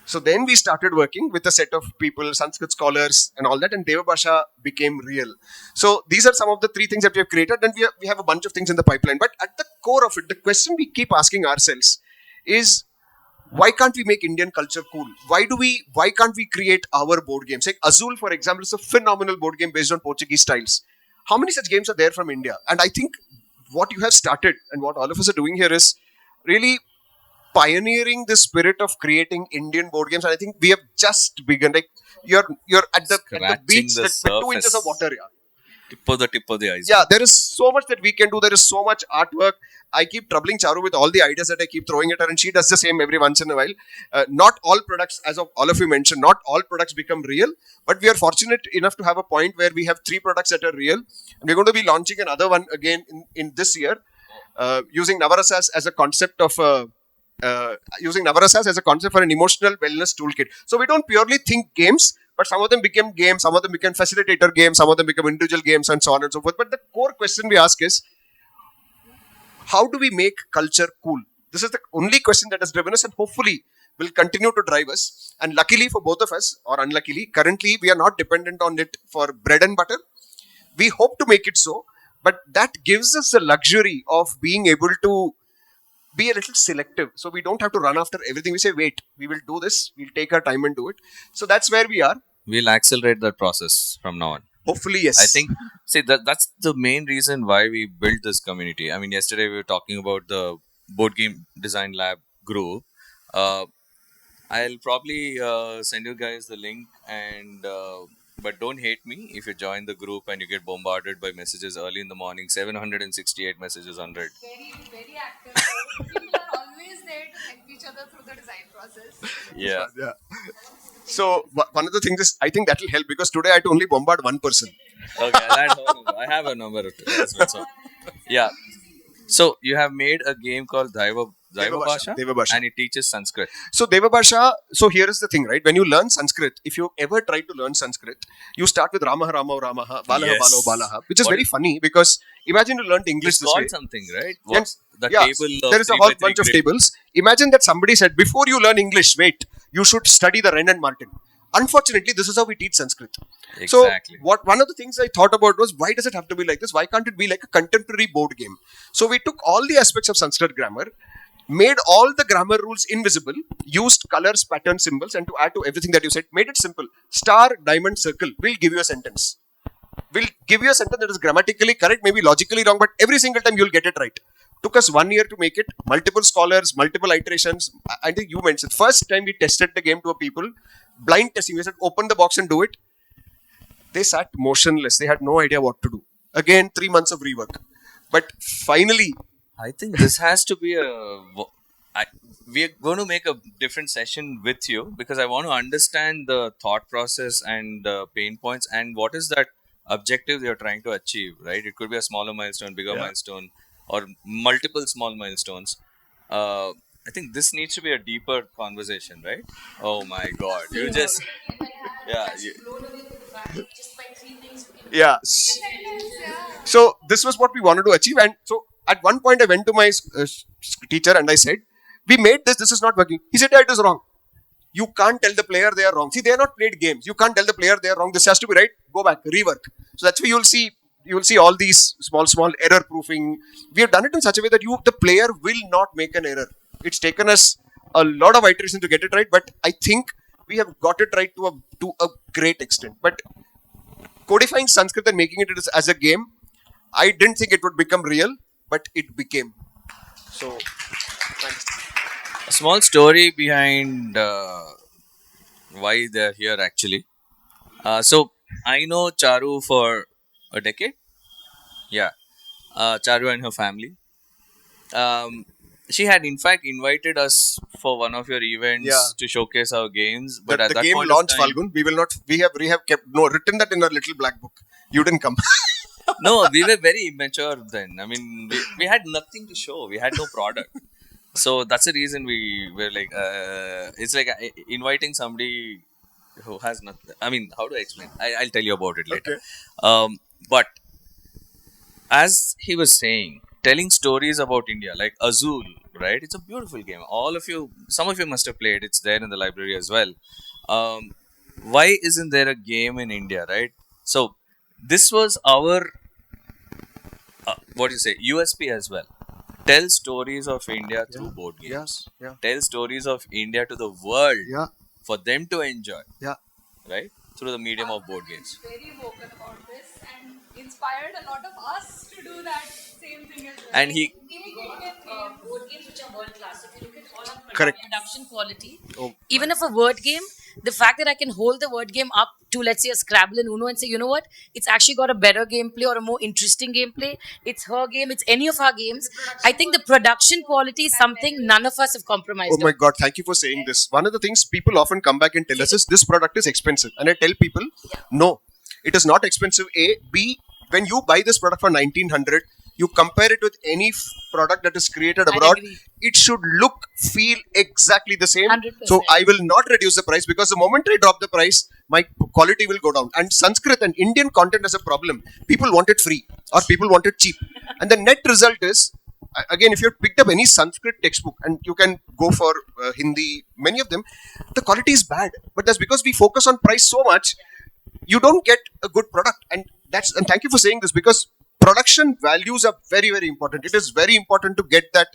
So then we started working with a set of people, Sanskrit scholars and all that, and Devabhasha became real. So these are some of the 3 things that we have created, and we have a bunch of things in the pipeline. But at the core of it, the question we keep asking ourselves is, why can't we make Indian culture cool? Why can't we create our board games? Like Azul, for example, is a phenomenal board game based on Portuguese styles. How many such games are there from India? And I think what you have started and what all of us are doing here is really pioneering the spirit of creating Indian board games. And I think we have just begun. Like you're at the beach, the with 2 inches of water. Yeah. Tip of the iceberg. Yeah, there is so much that we can do. There is so much artwork. I keep troubling Charu with all the ideas that I keep throwing at her, and she does the same every once in a while. Not all products, as of all of you mentioned, not all products become real, but we are fortunate enough to have a point where we have 3 products that are real, and we're going to be launching another one again in this year, using Navarasas as a concept of using Navarasas as a concept for an emotional wellness toolkit. So we don't purely think games, but some of them became games, some of them became facilitator games, some of them become individual games, and so on and so forth. But the core question we ask is, how do we make culture cool? This is the only question that has driven us, and hopefully will continue to drive us. And luckily for both of us, or unluckily, currently we are not dependent on it for bread and butter. We hope to make it so, but that gives us the luxury of being able to be a little selective. So we don't have to run after everything. We say, wait, we will do this. We'll take our time and do it. So that's where we are. We'll accelerate that process from now on. Hopefully, yes. I think, that's the main reason why we built this community. I mean, yesterday we were talking about the board game design lab group. I'll probably send you guys the link, and but don't hate me if you join the group and you get bombarded by messages early in the morning. 768 messages on Reddit. Very active. People are always there to help each other through the design process. Yeah. So one of the things is, I think that will help, because today I had to only bombard one person. Okay, I have a number as well. So, yeah. So you have made a game called Devabhasha, and it teaches Sanskrit. So Devabhasha, so here is the thing, right? When you learn Sanskrit, if you ever try to learn Sanskrit, you start with Ramaha, Ramaha, Ramaha, Balaha, Yes. Balaha, Balaha, which is very funny, because imagine you learned English It's this way. called something, right? And- What's the yeah, table of there is a 3 whole by 3 bunch of grid? tables. Imagine that somebody said, before you learn English, wait, you should study the Wren and Martin. Unfortunately, this is how we teach Sanskrit. Exactly. So, one of the things I thought about was, why does it have to be like this? Why can't it be like a contemporary board game? So we took all the aspects of Sanskrit grammar, made all the grammar rules invisible, used colors, patterns, symbols, and to add to everything that you said, made it simple. Star, diamond, circle will give you a sentence. Will give you a sentence that is grammatically correct, maybe logically wrong, but every single time you'll get it right. Took us 1 year to make it. Multiple scholars, multiple iterations. I think you mentioned first time we tested the game to a people, blind testing. We said open the box and do it. They sat motionless. They had no idea what to do. Again, 3 months of rework. But finally, I think this has to be I, we are going to make a different session with you because I want to understand the thought process and pain points and what is that objective you're trying to achieve, right? It could be a smaller milestone, bigger yeah, milestone, or multiple small milestones. Uh, I think this needs to be a deeper conversation, right? Oh my God, you just yeah, yeah. So this was what we wanted to achieve. And so at one point, I went to my teacher and I said, "We made this. This is not working." He said, "Yeah, it is wrong. You can't tell the player they are wrong. See, they are not played games. You can't tell the player they are wrong. This has to be right. Go back, rework." So that's why you'll see all these small error proofing. We have done it in such a way that the player will not make an error. It's taken us a lot of iteration to get it right, but I think we have got it right to a great extent. But codifying Sanskrit and making it as a game, I didn't think it would become real, but it became. So, thanks. a small story behind why they're here actually. So I know Charu for a decade. Yeah, Charu and her family. She had in fact invited us for one of your Yeah. events to showcase our games, but The at that game point of launched time, Falgun. We have kept no written that in our little black book. You didn't come. no, we were very immature then. I mean, we had nothing to show. We had no product. So that's the reason we were like, it's like inviting somebody who has nothing. I mean, how to explain? I'll tell you about it later. Okay. But as he was saying, telling stories about India, like Azul, right? It's a beautiful game. All of you, some of you must have played. It's there in the library as well. Um, why isn't there a game in India, right? So this was our what do you say USP as well. Tell stories of India through board Yeah. games. Yeah. Tell stories of India to the world Yeah. for them to enjoy, Yeah. right? Through the medium of board games. Very vocal about this and inspired a lot of us to do that same thing as well. And he Board games which are world class. If you look at all our Correct. production quality, Oh, even if a word game, the fact that I can hold the word game up to, let's say, a Scrabble and Uno and say, you know what, it's actually got a better gameplay or a more interesting gameplay. It's her game, it's any of our games. I think the production quality is something none of us have Oh compromised my on. God, thank you for saying this. One of the things people often come back and tell us is this product is expensive. And I tell people, no, it is not expensive. A. B. When you buy this product for 1900, you compare it with any product that is created I abroad, agree. it should look, feel exactly the same. 100%. So I will not reduce the price because the moment I drop the price, my quality will go down. And Sanskrit and Indian content is a problem. People want it free or people want it cheap. And the net result is, again, if you picked up any Sanskrit textbook and you can go for Hindi, many of them, the quality is bad. But that's because we focus on price so much, you don't get a good product. And thank you for saying this because production values are very, very important. It is very important to get that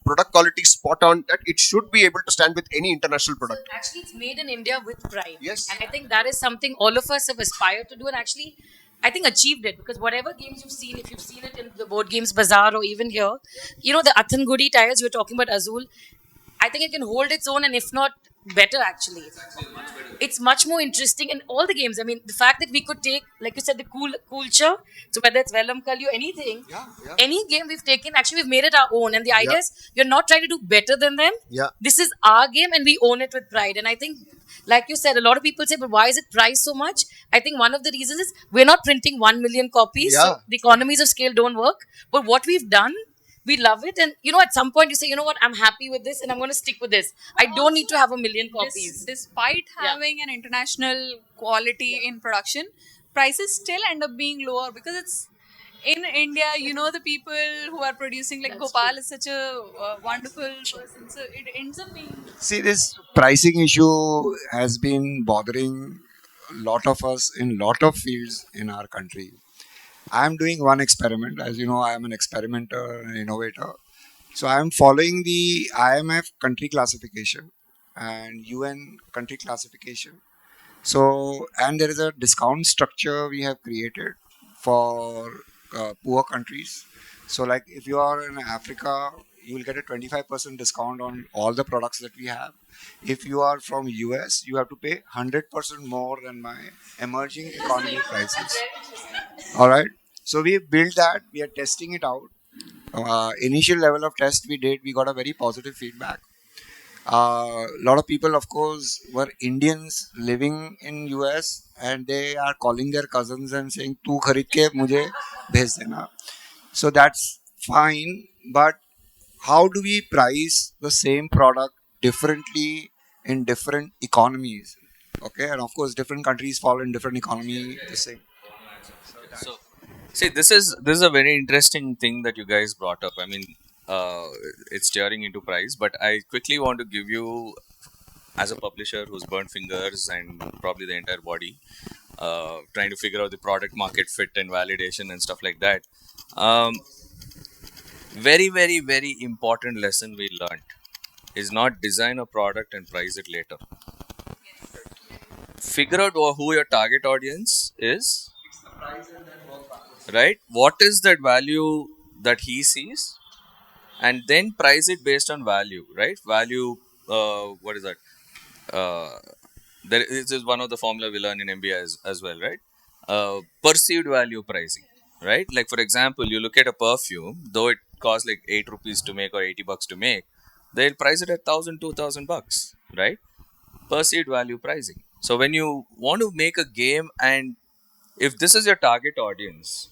product quality spot on, that it should be able to stand with any international product. Actually, it's made in India with pride. Yes. And I think that is something all of us have aspired to do and actually, I think, achieved it. Because whatever games you've seen, if you've seen it in the Board Games Bazaar or even here, you know, the Athangudi tiles, you were talking about Azul, I think it can hold its own and if not, better actually. It's much more interesting in all the games. I mean, the fact that we could take, like you said, the cool culture, so whether it's Velam Kalyu, anything, any game we've taken, actually we've made it our own. And the idea is we're not trying to do better than them. Yeah. This is our game and we own it with pride. And I think, like you said, a lot of people say, but why is it priced so much? I think one of the reasons is we're not printing 1 million copies. Yeah. So the economies of scale don't work. But what we've done, we love it. And, you know, at some point you say, you know what, I'm happy with this and I'm going to stick with this. I don't need to have 1 million copies. Despite having an international quality in production, prices still end up being lower because it's in India. You know, the people who are producing, like Gopal is such a wonderful person, so it ends up being. See, this pricing issue has been bothering a lot of us in lot of fields in our country. I am doing one experiment. As you know, I am an experimenter, an innovator. So I am following the IMF country classification and UN country classification. So, and there is a discount structure we have created for poor countries. So, like if you are in Africa, you will get a 25% discount on all the products that we have. If you are from US, you have to pay 100% more than my emerging economy prices. All right. So we built that. We are testing it out. Initial level of test we did, we got a very positive feedback. A lot of people, of course, were Indians living in US, and they are calling their cousins and saying, "तू खरीद के मुझे भेज देना." So that's fine, but how do we price the same product differently in different economies? Okay, and of course, different countries fall in different economy the same. So, see, this is a very interesting thing that you guys brought up. I mean, uh, it's tearing into price, but I quickly want to give you, as a publisher who's burnt fingers and probably the entire body, trying to figure out the product market fit and validation and stuff like that. Um, very, very, very important lesson we learned is not design a product and price it later. Figure out who your target audience is, right? What is that value that he sees, and then price it based on value, right? Value, what is that? Uh, this is one of the formula we learn in MBA as well, right? Perceived value pricing, right? Like for example, you look at a perfume, though it costs like 8 rupees to make or $80 to make, they'll price it at 1,000, 2,000 bucks, right? Perceived value pricing. So when you want to make a game, and if this is your target audience,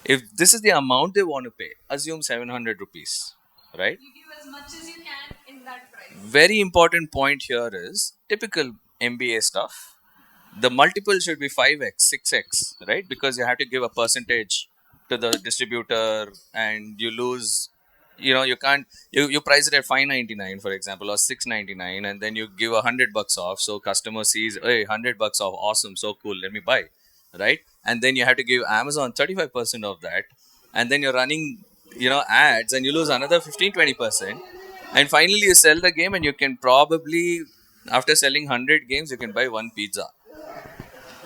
if this is the amount they want to pay, assume 700 rupees, right? You give as much as you can in that price. Very important point here is typical MBA stuff. The multiple should be 5x, 6x, right? Because you have to give a percentage to the distributor, and you lose. You can't. You price it at 599, for example, or 699, and then you give $100 off, so customer sees, hey, $100 off, awesome, so cool, let me buy, right? And then you have to give Amazon 35% of that, and then you're running, ads, and you lose another 15-20%, and finally you sell the game, and you can probably, after selling 100 games, you can buy one pizza,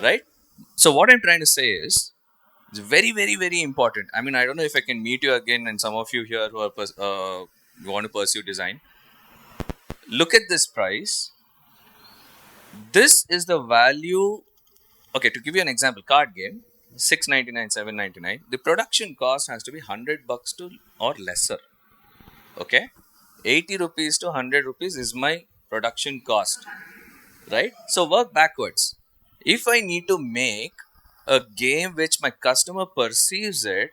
right? So what I'm trying to say is, it's very, very, very important. I mean, I don't know if I can meet you again, and some of you here who are want to pursue design. Look at this price. This is the value. Okay, to give you an example, card game, 699, 799. The production cost has to be $100 to or lesser. Okay, 80 rupees to 100 rupees is my production cost, right? So work backwards. If I need to make a game which my customer perceives it,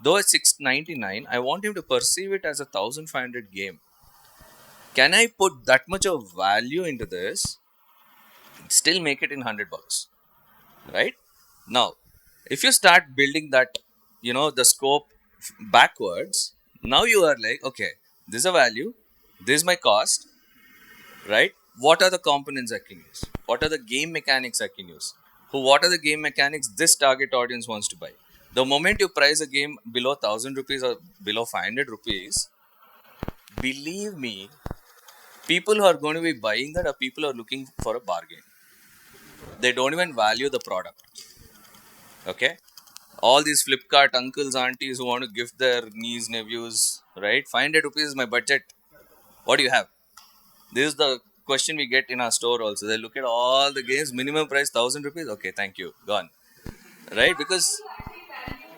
though it's 699, I want him to perceive it as a 1,500 game. Can I put that much of value into this, still make it in $100, right? Now, if you start building that, the scope backwards, now you are like, okay, this is a value, this is my cost, right? What are the components I can use? What are the game mechanics I can use? What are the game mechanics this target audience wants to buy? The moment you price a game below 1,000 rupees or below 500 rupees, believe me, people who are going to be buying that are people who are looking for a bargain. They don't even value the product. Okay? All these Flipkart uncles, aunties who want to gift their niece, nephews, right? 500 rupees is my budget. What do you have? This is the question we get in our store also. They look at all the games, minimum price 1,000 rupees. Okay, thank you, gone. Right? Because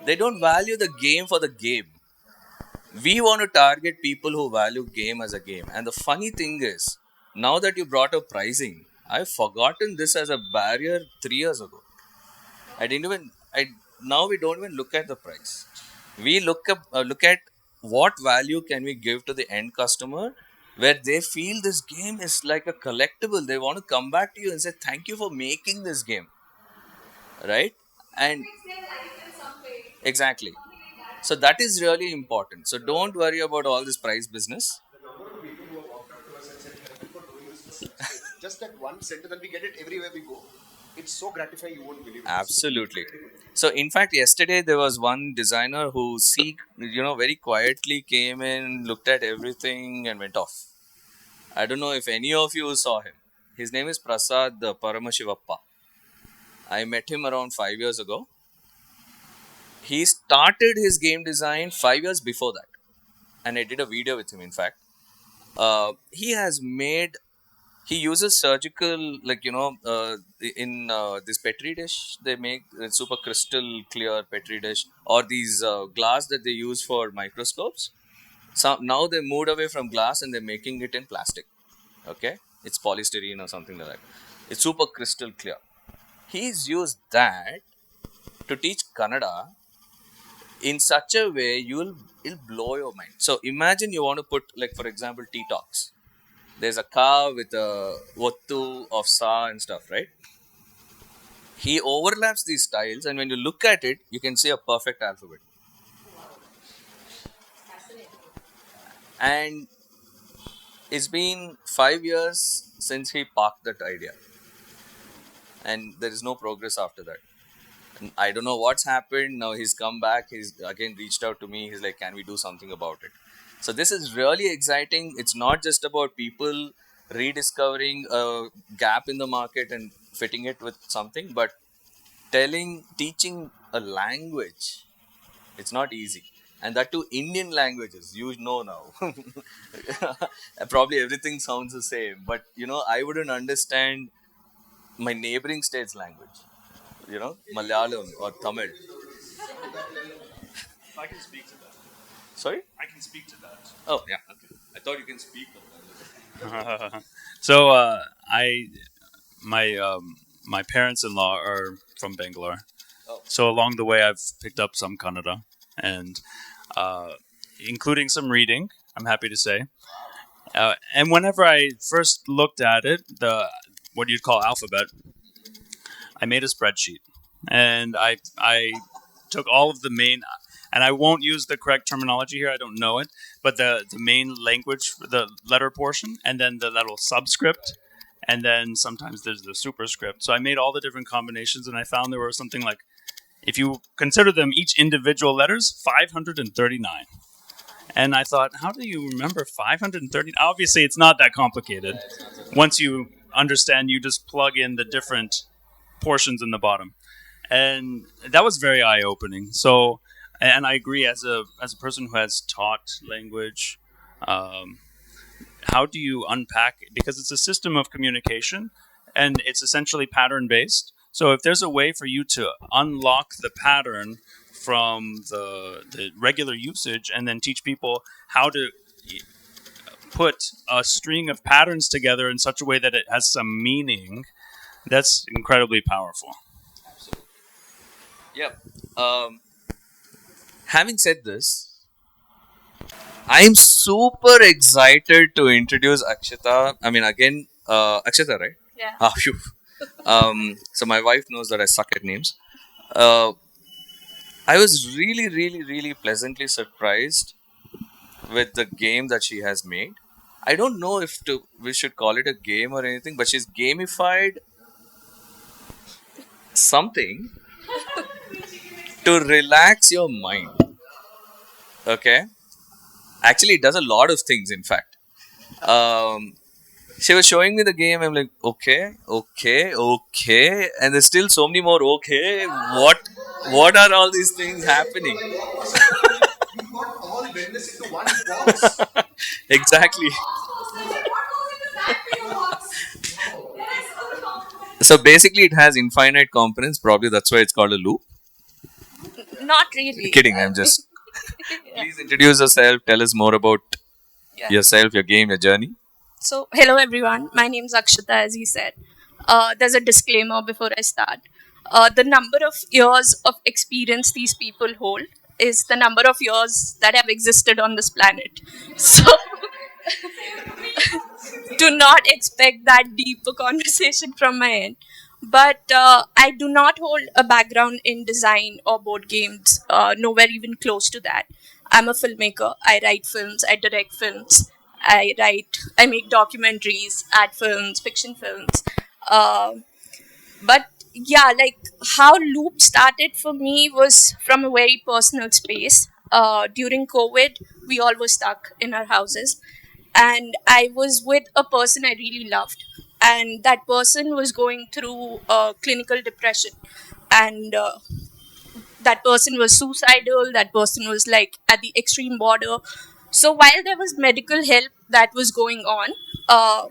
they don't value the game for the game. We want to target people who value game as a game. And the funny thing is, now that you brought up pricing, I've forgotten this as a barrier 3 years ago. I didn't even. I Now we don't even look at the price. We look at what value can we give to the end customer, where they feel this game is like a collectible. They want to come back to you and say thank you for making this game, right? And exactly. So that is really important. So don't worry about all this price business. The number of people who have walked up to us and said, "Thank you for doing this for success." Just that one sentence, and we get it everywhere we go. It's so gratifying, you won't believe it. Absolutely. So, in fact, yesterday there was one designer who very quietly came in, looked at everything, and went off. I don't know if any of you saw him. His name is Prasad Paramashivappa. I met him around 5 years ago. He started his game design 5 years before that, and I did a video with him. In fact, he has made. He uses surgical, like in this petri dish they make super crystal clear petri dish, or these glass that they use for microscopes. So now they moved away from glass and they're making it in plastic. Okay, it's polystyrene or something like that. It's super crystal clear. He's used that to teach Kannada in such a way it'll blow your mind. So imagine you want to put, like, for example, Ttox. There's a ka with a Vattu of sa and stuff, right? He overlaps these styles, and when you look at it, you can see a perfect alphabet. And it's been 5 years since he parked that idea, and there is no progress after that. I don't know what's happened. Now he's come back. He's again reached out to me. He's like, "Can we do something about it?" So this is really exciting. It's not just about people rediscovering a gap in the market and fitting it with something, but teaching a language. It's not easy, and that too Indian languages. You know now, probably everything sounds the same, but I wouldn't understand my neighboring state's language. Malayalam or Tamil. I can speak to that. Sorry? I can speak to Oh, yeah. Okay. I thought you can speak. that. So I my parents-in-law are from Bangalore. Oh. So along the way, I've picked up some Kannada, and uh, including some reading. I'm happy to say. And whenever I first looked at it, the what you'd call alphabet, I made a spreadsheet, and I took all of the main, and I won't use the correct terminology here. I don't know it, but the main language, the letter portion, and then the little subscript, and then sometimes there's the superscript. So I made all the different combinations, and I found there were something like, if you consider them each individual letters, 539. And I thought, how do you remember 530? Obviously, it's not that complicated. Once you understand, you just plug in the different portions in the bottom, and that was very eye opening. So, and I agree, as a person who has taught language, um, how do you unpack it? Because it's a system of communication, and it's essentially pattern based. So if there's a way for you to unlock the pattern from the regular usage, and then teach people how to put a string of patterns together in such a way that it has some meaning, that's incredibly powerful. Yep. Having said this, I'm super excited to introduce Akshita. I mean, again, Akshita, right? Yeah. Ah, phew. So my wife knows that I suck at names. Uh, I was really, really, really pleasantly surprised with the game that she has made. I don't know if we should call it a game or anything, but she's gamified something to relax your mind. Okay, actually, it does a lot of things. In fact, um, she was showing me the game. I'm like, okay, okay, okay, and there's still so many more. Okay, what are all these things happening? You got all wellness into one box. Exactly. So basically, it has infinite components. Probably that's why it's called a loop. Not really. Kidding. I'm just. Please introduce yourself. Tell us more about Yeah. yourself, your game, your journey. So, hello everyone. My name is Akshita, as he said. There's a disclaimer before I start. The number of years of experience these people hold is the number of years that have existed on this planet. So, do not expect that deep a conversation from my end. But I do not hold a background in design or board games, nowhere even close to that. I'm a filmmaker. I write films, I direct films, I make documentaries, ad films, fiction films. But yeah, like how Loop started for me was from a very personal space. During COVID, we all were stuck in our houses, and I was with a person I really loved, and that person was going through clinical depression, and that person was suicidal, that person was like at the extreme border. So while there was medical help that was going on, uh,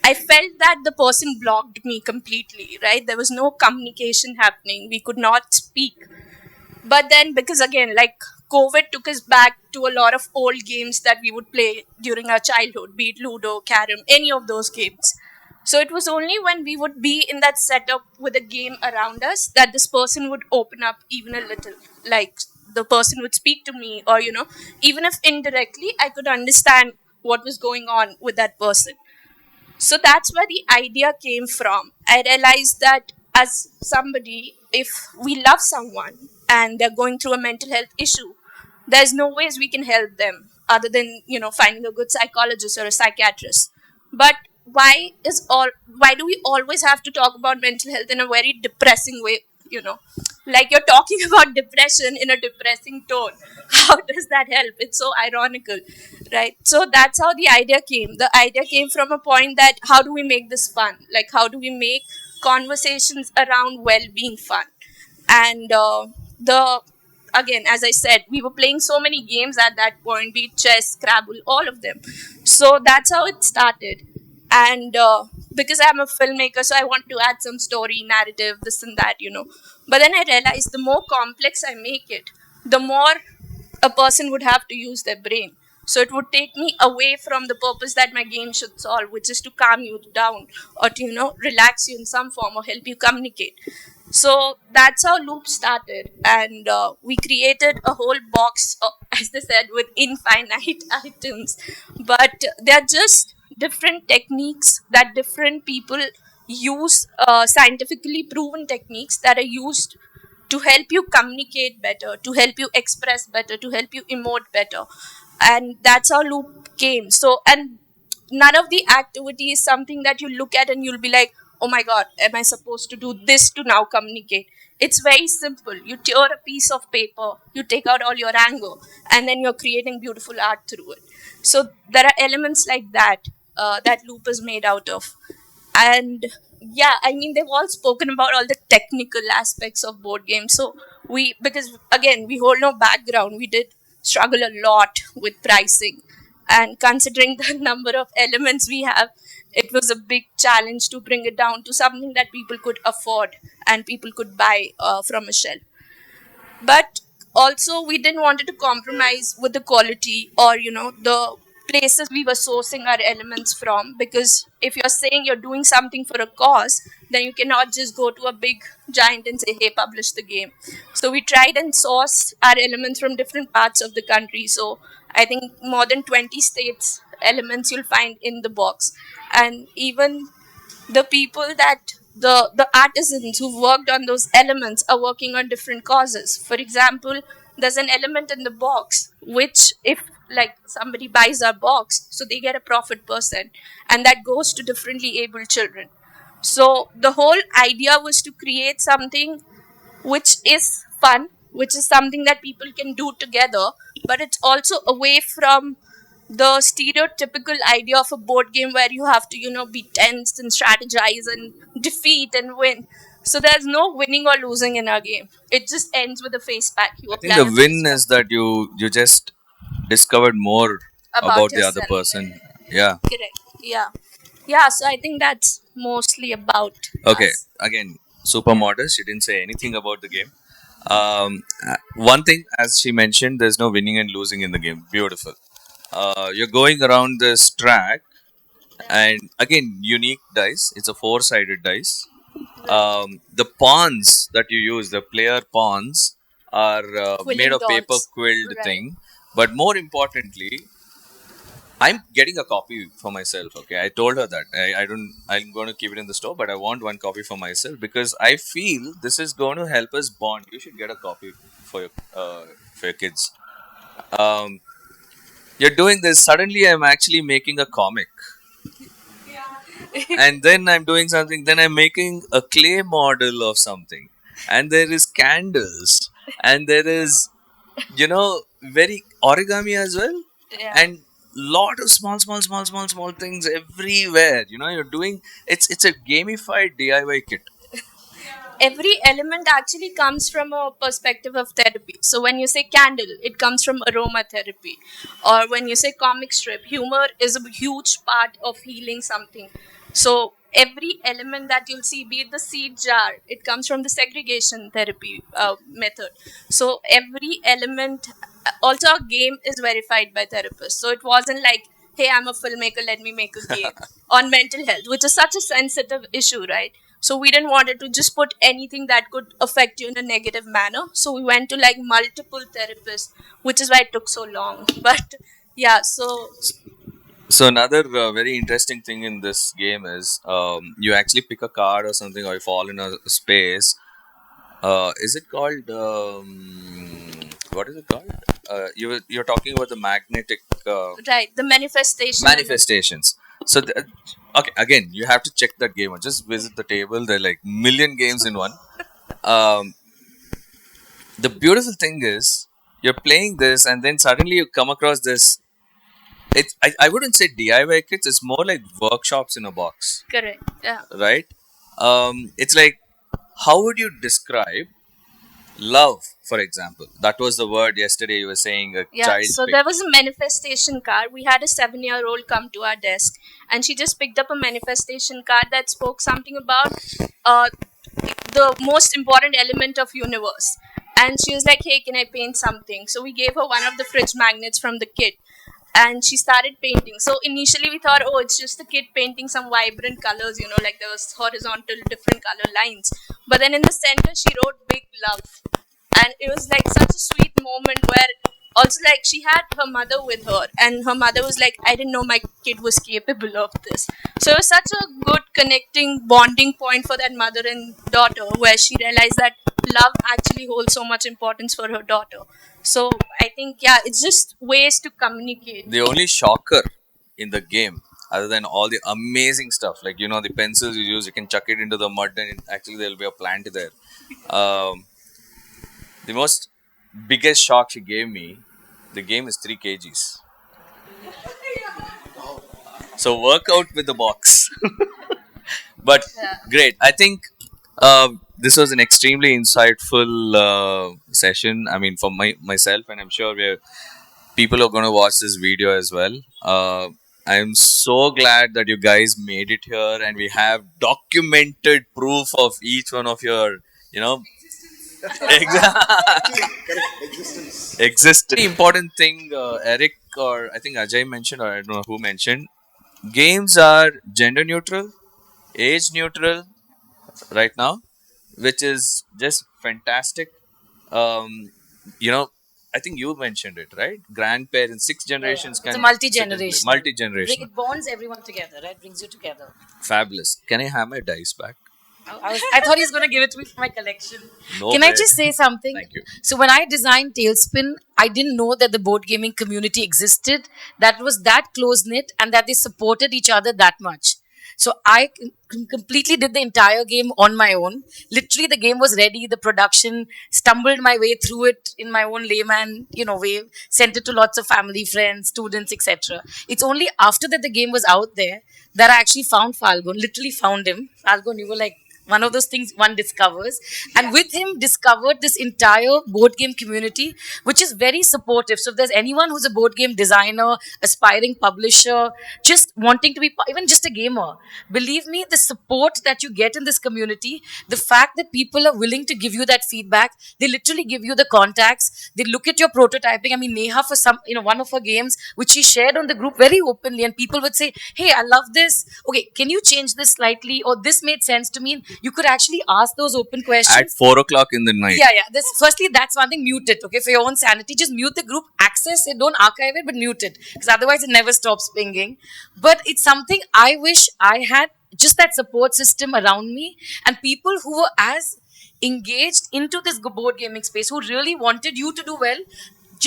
I felt that the person blocked me completely, right? There was no communication happening. We could not speak. But then, because again, like COVID took us back to a lot of old games that we would play during our childhood, be it Ludo, Carom, any of those games. So it was only when we would be in that setup with a game around us that this person would open up even a little. Like the person would speak to me, or, even if indirectly, I could understand what was going on with that person. So that's where the idea came from. I realized that as somebody, if we love someone and they're going through a mental health issue, there's no ways we can help them other than, finding a good psychologist or a psychiatrist. But why do we always have to talk about mental health in a very depressing way, you know? Like you're talking about depression in a depressing tone. How does that help? It's so ironical, right? So that's how the idea came. The idea came from a point that how do we make this fun? Like how do we make conversations around well-being fun? And the again, as I said, we were playing so many games at that point, be it chess, Scrabble, all of them. So that's how it started. And because I'm a filmmaker, so I want to add some story, narrative, this and that, but then I realized the more complex I make it, the more a person would have to use their brain. So it would take me away from the purpose that my game should solve, which is to calm you down, or to, relax you in some form or help you communicate. So that's how Loop started. And we created a whole box, as they said, with infinite items. But they're just different techniques that different people use, scientifically proven techniques that are used to help you communicate better, to help you express better, to help you emote better. And that's how Loop came. So, and none of the activity is something that you look at and you'll be like, oh my god, am I supposed to do this to now communicate? It's very simple. You tear a piece of paper, you take out all your anger, and then you're creating beautiful art through it. So there are elements like that, that Loop is made out of. And yeah, I mean, they've all spoken about all the technical aspects of board games. So we, because again, we hold no background, we did struggle a lot with pricing. And considering the number of elements we have, it was a big challenge to bring it down to something that people could afford and people could buy from a shelf. But also we didn't want to compromise with the quality, or the places we were sourcing our elements from, because if you're saying you're doing something for a cause, then you cannot just go to a big giant and say, hey, publish the game. So we tried and sourced our elements from different parts of the country. So I think more than 20 states elements you'll find in the box. And even the people that the artisans who worked on those elements are working on different causes. For example, there's an element in the box which, if like somebody buys our box, so they get a profit percent, and that goes to differently abled children. So the whole idea was to create something which is fun, which is something that people can do together, but it's also away from the stereotypical idea of a board game where you have to, be tense and strategize and defeat and win. So there's no winning or losing in our game. It just ends with a face pack. You I think apply the a face win pack is that you just discovered more about about the other yourself. person. Yeah. Correct. Yeah. Yeah. So I think that's mostly about Okay. us. Again, super modest. She didn't say anything about the game. One thing, as she mentioned, there's no winning and losing in the game. Beautiful. You're going around this track, and again, unique dice. It's a four-sided dice. The pawns that you use, the player pawns, are made Quilling of paper dots. quilled Right. thing. But more importantly, I'm getting a copy for myself. Okay, I told her that I don't. I'm going to keep it in the store, but I want one copy for myself because I feel this is going to help us bond. You should get a copy for your kids. Um, you're doing this. Suddenly, I'm actually making a comic, and then I'm doing something. Then I'm making a clay model of something, and there is candles, and there is very origami as well, Yeah. and lot of small things everywhere. You're doing it's a gamified DIY kit. every element actually comes from a perspective of therapy. So when you say candle, it comes from aromatherapy. Or when you say comic strip, humor is a huge part of healing something. So every element that you'll see, be it the seed jar, it comes from the segregation therapy method. So every element, also a game is verified by therapists. So it wasn't like, hey, I'm a filmmaker, let me make a game on mental health, which is such a sensitive issue, right? So we didn't want it to just put anything that could affect you in a negative manner. So we went to like multiple therapists, which is why it took so long. But yeah, so So another very interesting thing in this game is you actually pick a card or something, or you fall in a space. Is it called what is it called? You're talking about the magnetic right, the manifestation and manifestations. So okay, again, you have to check that game. Or just visit the table. There are like million games in one. Um, the beautiful thing is you're playing this, and then suddenly you come across this. I wouldn't say DIY kits. It's more like workshops in a box, correct. Yeah. right? It's like, how would you describe love, for example? That was the word yesterday you were saying a Yeah, child so picked. there was a manifestation card. We had a 7-year-old come to our desk, and she just picked up a manifestation card that spoke something about uh, the most important element of universe. And she was like, hey, can I paint something? So we gave her one of the fridge magnets from the kit, and she started painting. So initially we thought, oh, it's just a kid painting some vibrant colors, like there was horizontal different color lines. But then in the center she wrote big love, and it was like such a sweet moment where also like she had her mother with her, and her mother was like, I didn't know my kid was capable of this. So it was such a good connecting bonding point for that mother and daughter, where she realized that love actually holds so much importance for her daughter. So I think, yeah, it's just ways to communicate. The only shocker in the game, other than all the amazing stuff, like the pencils you use, you can chuck it into the mud, and actually there'll be a plant there. The most biggest shock she gave me, the game is 3 kgs. So work out with the box. But great. I think this was an extremely insightful session. I mean, for myself, and I'm sure people are going to watch this video as well. I'm so glad that you guys made it here, and we have documented proof of each one of your, you know, existence. Very important thing, Eric, or I think Ajay mentioned, or I don't know who mentioned. Games are gender neutral, age neutral right now, which is just fantastic. Um, you know, I think you mentioned it, right? Grandparents, six generations It's a can multi-generational. multi generational, It bonds everyone together, right? Brings you together. fabulous. Can I have my dice back? I thought he was going to give it to me for my collection. No Can I way. just say something? Thank you. So when I designed Tailspin, I didn't know that the board gaming community existed, that was that close knit, and that they supported each other that much. So I completely did the entire game on my own. Literally, the game was ready. The production stumbled my way through it in my own layman, way. Sent it to lots of family, friends, students, etc. It's only after that the game was out there that I actually found Falgun. Literally found him. Falgun, you were like one of those things one discovers, and with him discovered this entire board game community, which is very supportive. So if there's anyone who's a board game designer, aspiring publisher, just wanting to be even just a gamer, believe me, the support that you get in this community, the fact that people are willing to give you that feedback, they literally give you the contacts, they look at your prototyping. I mean, Neha, for some, one of her games which she shared on the group very openly, and people would say, hey, I love this, okay, can you change this slightly, or this made sense to me. You could actually ask those open questions At 4 o'clock in the night. yeah. This firstly, that's one thing. Mute it, okay, for your own sanity. Just mute the group, access it, don't archive it, but mute it, because otherwise it never stops pinging. But it's something I wish I had, just that support system around me, and people who were as engaged into this board gaming space, who really wanted you to do well.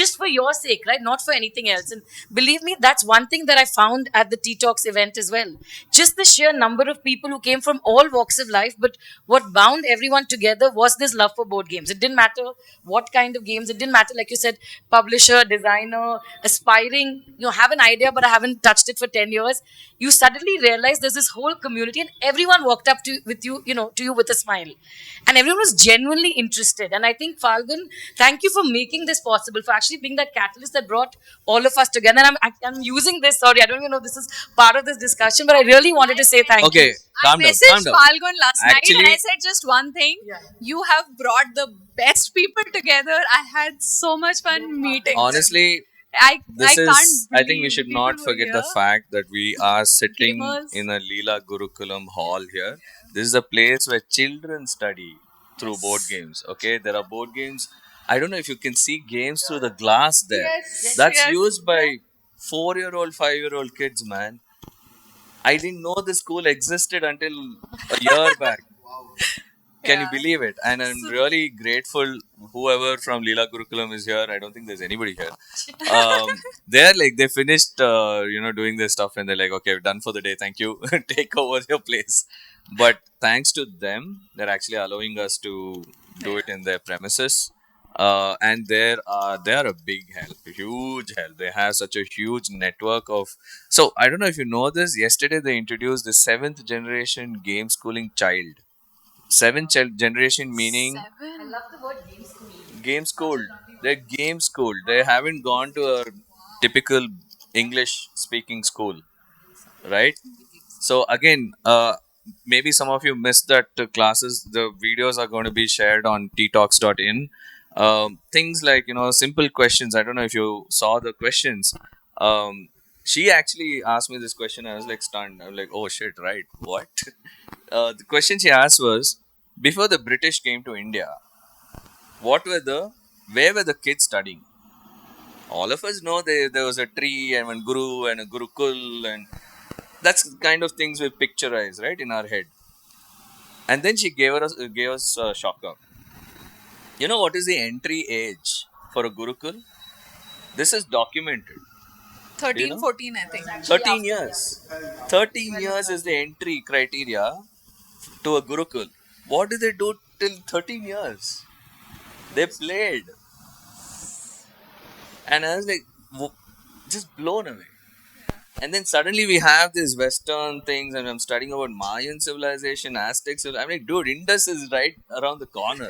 just for your sake, right? Not for anything else. And believe me, that's one thing that I found at the Ttox event as well. Just the sheer number of people who came from all walks of life, but what bound everyone together was this love for board games. It didn't matter what kind of games, it didn't matter, like you said, publisher, designer, aspiring, have an idea, but I haven't touched it for 10 years. You suddenly realize there's this whole community, and everyone walked up to you with a smile. And everyone was genuinely interested. And I think, Falgun, thank you for making this possible, for actually being that catalyst that brought all of us together. And I'm using this, sorry, I don't even know if this is part of this discussion, but I really wanted to say thank Okay, you. calm I down, calm messaged down. Falgun last night and I Actually, said just one thing. You have brought the best people together. I had so much fun meeting them. honestly, I this can't is, I think we believe should people not were forget the here. fact that we are sitting Gamers. in a Leela Gurukulam hall here. This is a place where children study through board games. Okay, there are board games. I don't know if you can see games through the glass there. Yes. That's Yes. used by 4-year-old, 5-year-old kids, man. I didn't know the school existed until a year back. Can you Yeah. believe it? And I'm So- really grateful. Whoever from Leela Gurukulam is here. I don't think there's anybody here. They're like, they finished, doing their stuff, and they're like, okay, we're done for the day. Thank you. Take over your place. But thanks to them, they're actually allowing us to do it in their premises. And they are a big help, a huge help. They have such a huge network of. So I don't know if you know this. Yesterday they introduced the seventh generation game schooling child. Generation meaning Seven. game schooled. They're game schooled. They haven't gone to a typical English speaking school, right? So again, maybe some of you missed that classes. The videos are going to be shared on ttox.in. Things like, simple questions. I don't know if you saw the questions. She actually asked me this question. I was like stunned. I was like, oh shit, right? What? The question she asked was, before the British came to India, where were the kids studying? All of us know there was a tree and one guru and a gurukul, and that's the kind of things we picturize, right, in our head. And then she gave us a shocker. You know what is the entry age for a gurukul? This is documented. 13, know? 14, I think. 13 years. 13 years is the entry criteria to a gurukul. What did they do till 13 years? They played. And I was like, just blown away. And then suddenly we have these Western things, and I'm studying about Mayan civilization, Aztec civilization. I'm like, dude, Indus is right around the corner.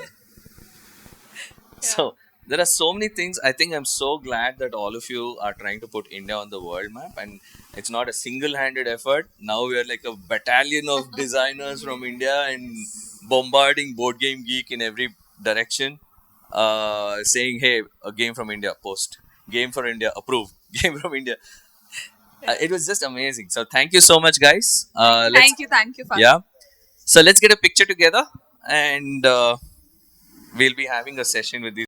So there are so many things. I think I'm so glad that all of you are trying to put India on the world map, and it's not a single-handed effort. Now we are like a battalion of designers from India and bombarding Board Game Geek in every direction, saying, "Hey, a game from India, post. Game for India, approve. Game from India." It was just amazing. So thank you so much, guys. Thank you, Falgun. Yeah. So let's get a picture together, and we'll be having a session with these.